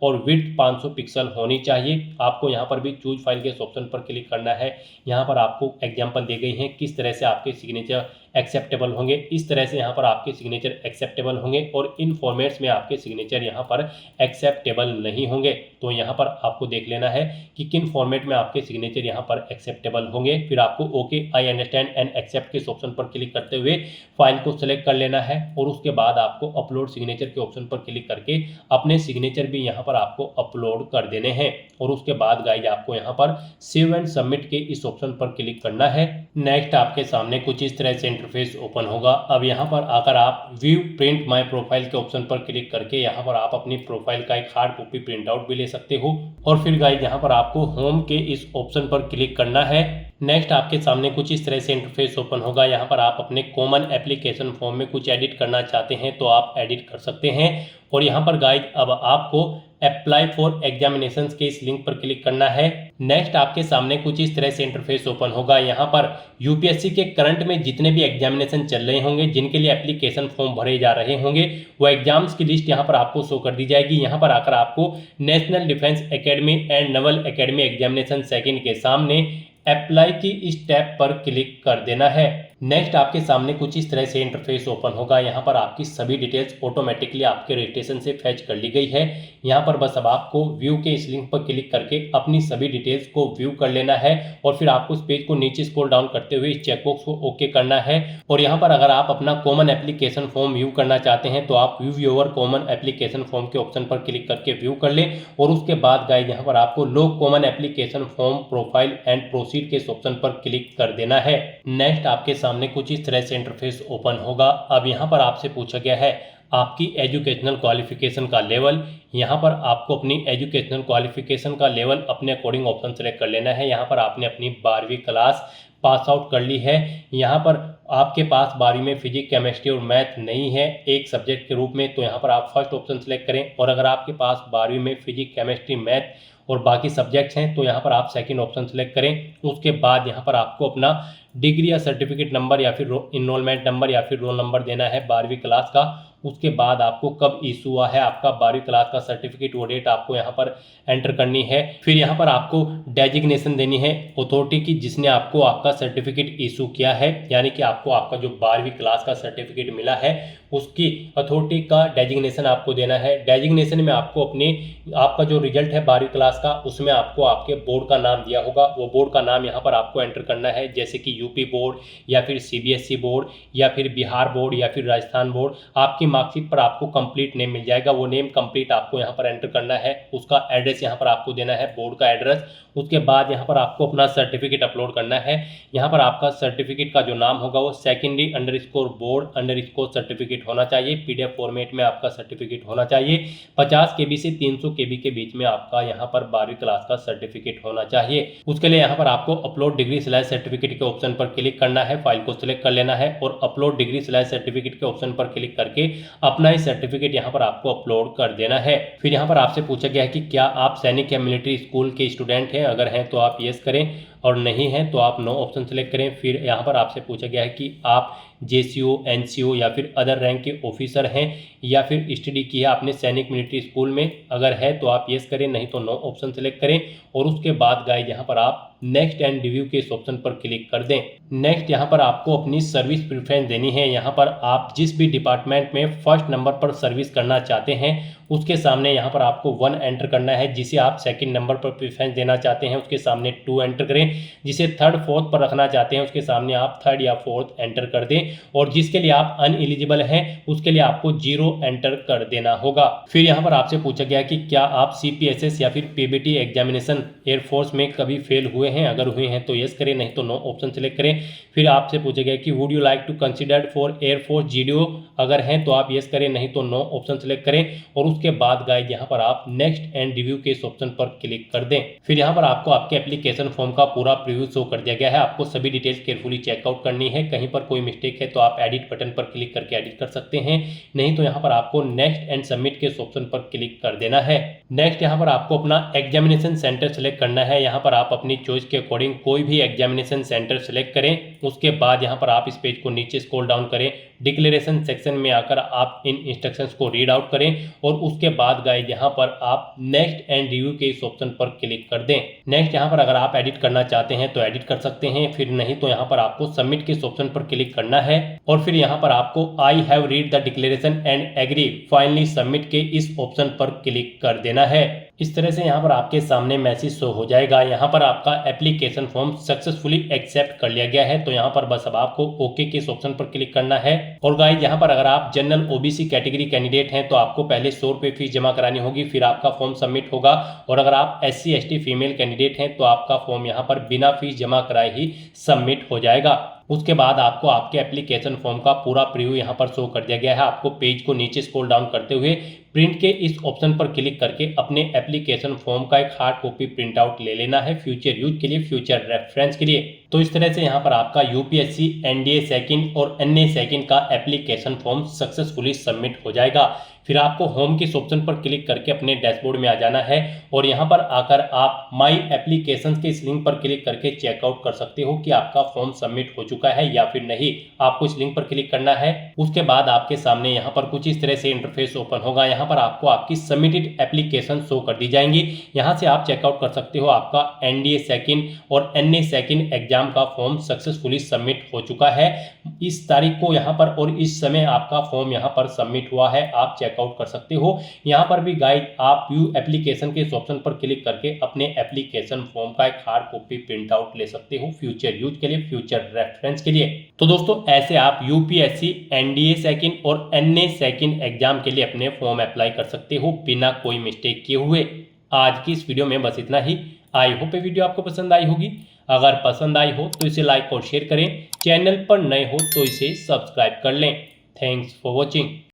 और विड्थ 500 पिक्सल होनी चाहिए। आपको यहाँ पर भी चूज फाइल के इस ऑप्शन पर क्लिक करना है। यहाँ पर आपको एग्जाम्पल दी गई हैं किस तरह से आपके सिग्नेचर एक्सेप्टेबल होंगे, इस तरह से यहाँ पर आपके सिग्नेचर एक्सेप्टेबल होंगे और इन फॉर्मेट्स में आपके सिग्नेचर यहाँ पर एक्सेप्टेबल नहीं होंगे। तो यहाँ पर आपको देख लेना है कि किन फॉर्मेट में आपके सिग्नेचर यहाँ पर एक्सेप्टेबल होंगे। फिर आपको okay I understand and accept के इस ऑप्शन पर क्लिक करते हुए फाइल को सिलेक्ट कर लेना है और उसके बाद आपको अपलोड सिग्नेचर के ऑप्शन पर क्लिक करके अपने सिग्नेचर भी यहाँ पर आपको अपलोड कर देने हैं और उसके बाद गाइज आपको यहाँ पर सेव एंड सबमिट के इस ऑप्शन पर क्लिक करना है। नेक्स्ट आपके सामने कुछ इस तरह से इंटरफेस ओपन होगा। अब यहाँ पर आकर आप व्यू प्रिंट माय प्रोफाइल के ऑप्शन पर क्लिक करके यहाँ पर आप अपनी प्रोफाइल का एक हार्ड कॉपी प्रिंट आउट भी ले सकते हो और फिर गाइज यहाँ पर आपको होम के इस ऑप्शन पर क्लिक करना है। नेक्स्ट आपके सामने कुछ इस तरह से इंटरफेस ओपन होगा। यहाँ पर आप अपने कॉमन एप्लीकेशन फॉर्म में कुछ एडिट करना चाहते हैं तो आप एडिट कर सकते हैं और यहाँ पर गाइज अब आपको अप्लाई फॉर एग्जामिनेशंस के इस लिंक पर क्लिक करना है। नेक्स्ट आपके सामने कुछ इस तरह से इंटरफेस ओपन होगा। यहाँ पर यूपीएससी के करंट में जितने भी एग्जामिनेशन चल रहे होंगे, जिनके लिए एप्लीकेशन फॉर्म भरे जा रहे होंगे, वो एग्जाम्स की लिस्ट यहाँ पर आपको शो कर दी जाएगी। यहाँ पर आकर आपको national defence academy and Naval academy examination second के सामने अप्लाई की इस टैब पर क्लिक कर देना है। नेक्स्ट आपके सामने कुछ इस तरह से इंटरफेस ओपन होगा। यहाँ पर आपकी सभी डिटेल्स ऑटोमेटिकली आपके रजिस्ट्रेशन से फैच कर ली गई है। यहाँ पर बस अब आपको व्यू के इस लिंक पर क्लिक करके अपनी सभी डिटेल्स को व्यू कर लेना है और फिर आपको इस पेज को नीचे स्क्रॉल डाउन करते हुए इस चेकबॉक्स को ओके करना है। और यहाँ पर अगर आप अपना कॉमन एप्लीकेशन फॉर्म व्यू करना चाहते हैं तो आप view your common application form के ऑप्शन पर क्लिक करके व्यू कर लें और उसके बाद गाइस यहाँ पर आपको लो common application form profile and proceed के इस ऑप्शन पर क्लिक कर देना है। नेक्स्ट आपके सामने कुछ इस तरह से इंटरफेस ओपन होगा। अब यहाँ पर आपसे पूछा गया है आपकी एजुकेशनल क्वालिफिकेशन का लेवल। यहाँ पर आपको अपनी एजुकेशनल क्वालिफिकेशन का लेवल अपने अकॉर्डिंग ऑप्शन सेलेक्ट कर लेना है। यहाँ पर आपने अपनी 12वीं क्लास पास आउट कर ली है। यहाँ पर आपके पास 12वीं में फिजिक्स, केमिस्ट्री और मैथ नहीं है एक सब्जेक्ट के रूप में, तो यहाँ पर आप फर्स्ट ऑप्शन सेलेक्ट करें। और अगर आपके पास 12वीं में फिजिक्स, केमिस्ट्री, मैथ और बाकी सब्जेक्ट्स हैं तो यहाँ पर आप सेकंड ऑप्शन सेलेक्ट करें। उसके बाद यहाँ पर आपको अपना डिग्री या सर्टिफिकेट नंबर या फिर इनरोलमेंट नंबर या फिर रोल नंबर देना है 12वीं क्लास का। उसके बाद आपको कब इशू हुआ है आपका 12वीं क्लास का सर्टिफिकेट, वो डेट आपको यहाँ पर एंटर करनी है। फिर यहाँ पर आपको डेजिग्नेशन देनी है अथॉरिटी की जिसने आपको आपका सर्टिफिकेट इशू किया है, यानी कि आपको आपका जो 12वीं क्लास का सर्टिफिकेट मिला है उसकी अथॉरिटी का डेजिग्नेशन आपको देना है। डेजिग्नेशन में आपको अपने आपका जो रिजल्ट है 12वीं क्लास का उसमें आपको आपके बोर्ड का नाम दिया होगा, वो बोर्ड का नाम यहाँ पर आपको एंटर करना है, जैसे कि यूपी बोर्ड या फिर सीबीएसई बोर्ड या फिर बिहार बोर्ड या फिर राजस्थान बोर्ड। आपकी मार्कशीट पर आपको कंप्लीट नेम मिल जाएगा, वो नेम कंप्लीट आपको यहाँ पर एंटर करना है। उसका एड्रेस यहाँ पर आपको देना है, बोर्ड का एड्रेस। उसके बाद यहाँ पर आपको अपना सर्टिफिकेट अपलोड करना है। यहाँ पर आपका सर्टिफिकेट का जो नाम होगा वो secondary_board_certificate सर्टिफिकेट होना चाहिए। पीडीएफ फॉर्मेट में आपका सर्टिफिकेट होना चाहिए। 50 KB से 300 KB के बीच में आपका यहाँ पर 12वीं क्लास का सर्टिफिकेट होना चाहिए। उसके लिए यहाँ पर आपको अपलोड डिग्री / सर्टिफिकेट के ऑप्शन पर क्लिक करना है, फाइल को सिलेक्ट कर लेना है और अपलोड डिग्री / सर्टिफिकेट के ऑप्शन पर क्लिक करके अपना ही सर्टिफिकेट यहाँ पर आपको अपलोड कर देना है। फिर यहाँ पर आपसे पूछा गया है कि क्या आप सैनिक या मिलिट्री स्कूल के स्टूडेंट हैं, अगर हैं तो आप यस करें और नहीं हैं तो आप नो ऑप्शन सेलेक्ट करें। फिर यहाँ पर आपसे पूछा गया है कि आप जेसीओ, एनसीओ या फिर अदर रैंक के ऑफिसर हैं या फिर स्टडी किया आपने सैनिक मिलिट्री स्कूल में, अगर है तो आप यस करें, नहीं तो नो ऑप्शन सेलेक्ट करें। और उसके बाद गाइस यहाँ पर आप नेक्स्ट एंड रिव्यू के इस ऑप्शन पर क्लिक कर दें। नेक्स्ट यहाँ पर आपको अपनी सर्विस प्रेफरेंस देनी है। यहाँ पर आप जिस भी डिपार्टमेंट में फर्स्ट नंबर पर सर्विस करना चाहते हैं उसके सामने यहाँ पर आपको 1 एंटर करना है। जिसे आप सेकंड नंबर पर प्रेफरेंस देना चाहते हैं उसके सामने 2 एंटर करें। जिसे थर्ड फोर्थ पर रखना चाहते हैं उसके सामने आप थर्ड या फोर्थ एंटर कर दें। और जिसके लिए आप अनएलिजिबल हैं उसके लिए आपको 0 एंटर कर देना होगा। फिर यहाँ पर आपसे पूछा गया कि क्या आप CPSS या फिर PBT एग्जामिनेशन एयरफोर्स में कभी फेल हुए हैं, अगर हुए हैं तो यस करें, नहीं तो नो ऑप्शन सेलेक्ट करें। फिर आपसे पूछा गया कि would you like to considered for air force GDO, अगर हैं तो आप यस करें, नहीं तो नो ऑप्शन सेलेक्ट करें। और उसके बाद गाइस यहाँ पर आप नेक्स्ट एंड रिव्यू के इस ऑप्शन पर क्लिक कर दें। फिर यहाँ पर आपको आपके एप्लीकेशन फॉर्म का पूरा प्रीव्यू शो कर दिया गया है। आपको सभी डिटेल्स केयरफुली चेकआउट करनी है। कहीं पर कोई मिस्टेक है तो आप एडिट बटन पर क्लिक करके एडिट कर सकते हैं, नहीं तो यहाँ पर आपको नेक्स्ट एंड सबमिट के इस ऑप्शन पर क्लिक कर देना है। नेक्स्ट यहाँ पर आपको अपना एग्जामिनेशन सेंटर सेलेक्ट करना है। यहाँ पर आप अपनी चॉइस के अकॉर्डिंग कोई भी एग्जामिनेशन सेंटर सेलेक्ट करें। उसके बाद यहाँ पर आप इस पेज को नीचे स्क्रॉल डाउन करें, डिक्लेरेशन सेक्शन में आकर आप इन इंस्ट्रक्शंस को रीड आउट करें और उसके बाद गाइस यहाँ पर आप नेक्स्ट एंड रिव्यू के इस ऑप्शन पर क्लिक कर दें। नेक्स्ट यहाँ पर अगर आप एडिट करना चाहते हैं तो एडिट कर सकते हैं, फिर नहीं तो यहाँ पर आपको सबमिट के इस ऑप्शन पर क्लिक करना है और फिर यहाँ पर आपको I have read the declaration and agree finally submit के इस ऑप्शन पर क्लिक कर देना है। इस तरह से यहाँ पर आपके सामने मैसेज शो हो जाएगा। यहाँ पर आपका एप्लीकेशन फॉर्म सक्सेसफुली एक्सेप्ट कर लिया गया है, तो यहाँ पर बस अब आपको ओके के इस ऑप्शन पर क्लिक करना है। और गाइस यहाँ पर अगर आप जनरल OBC कैटेगरी कैंडिडेट हैं तो आपको पहले 100 रुपये फीस जमा करानी होगी, फिर आपका फॉर्म सबमिट होगा। और अगर आप SC ST फीमेल कैंडिडेट हैं तो आपका फॉर्म यहाँ पर बिना फीस जमा कराए ही सबमिट हो जाएगा। उसके बाद आपको आपके एप्लीकेशन फॉर्म का पूरा प्रीव्यू यहाँ पर शो कर दिया गया है। आपको पेज को नीचे स्क्रॉल डाउन करते हुए प्रिंट के इस ऑप्शन पर क्लिक करके अपने एप्लीकेशन फॉर्म का एक हार्ड कॉपी प्रिंट आउट ले लेना है फ्यूचर यूज के लिए, फ्यूचर रेफरेंस के लिए। तो इस तरह से यहाँ पर आपका UPSC NDA सेकंड और NA सेकंड का एप्लीकेशन फॉर्म सक्सेसफुली सबमिट हो जाएगा। फिर आपको होम के ऑप्शन पर क्लिक करके अपने डैशबोर्ड में आ जाना है और यहाँ पर आकर आप माई एप्लीकेशंस के इस लिंक पर क्लिक करके चेकआउट कर सकते हो कि आपका फॉर्म सबमिट हो चुका है या फिर नहीं। आपको इस लिंक पर क्लिक करना है। उसके बाद आपके सामने यहाँ पर कुछ इस तरह से इंटरफेस ओपन होगा। यहाँ पर आपको आपकी सबमिटेड एप्लीकेशन शो कर दी जाएंगी। यहाँ से आप चेकआउट कर सकते हो आपका NDA सेकंड और NA सेकंड एग्जाम का फॉर्म सक्सेसफुली सबमिट हो चुका है। इस तारीख को यहाँ पर और इस समय आपका फॉर्म यहाँ पर सबमिट हुआ है, आप चेकआउट कर सकते हो। यहाँ पर भी गाइड आप व्यू एप्लीकेशन के इस ऑप्शन पर क्लिक करके अपने एप्लीकेशन फॉर्म का एक हार्ड कॉपी प्रिंट आउट ले सकते हो फ्यूचर यूज के लिए, फ्यूचर रेफरेंस के लिए। तो दोस्तों ऐसे आप UPSC NDA सेकंड और NA सेकंड एग्जाम के लिए अपने फॉर्म अप्लाई कर सकते हो बिना कोई मिस्टेक किए हुए। आज की इस वीडियो में बस इतना ही। आई होप ये वीडियो आपको पसंद आई होगी। अगर पसंद आई हो तो इसे लाइक और शेयर करें। चैनल पर नए हो तो इसे सब्सक्राइब कर लें। Thanks for watching.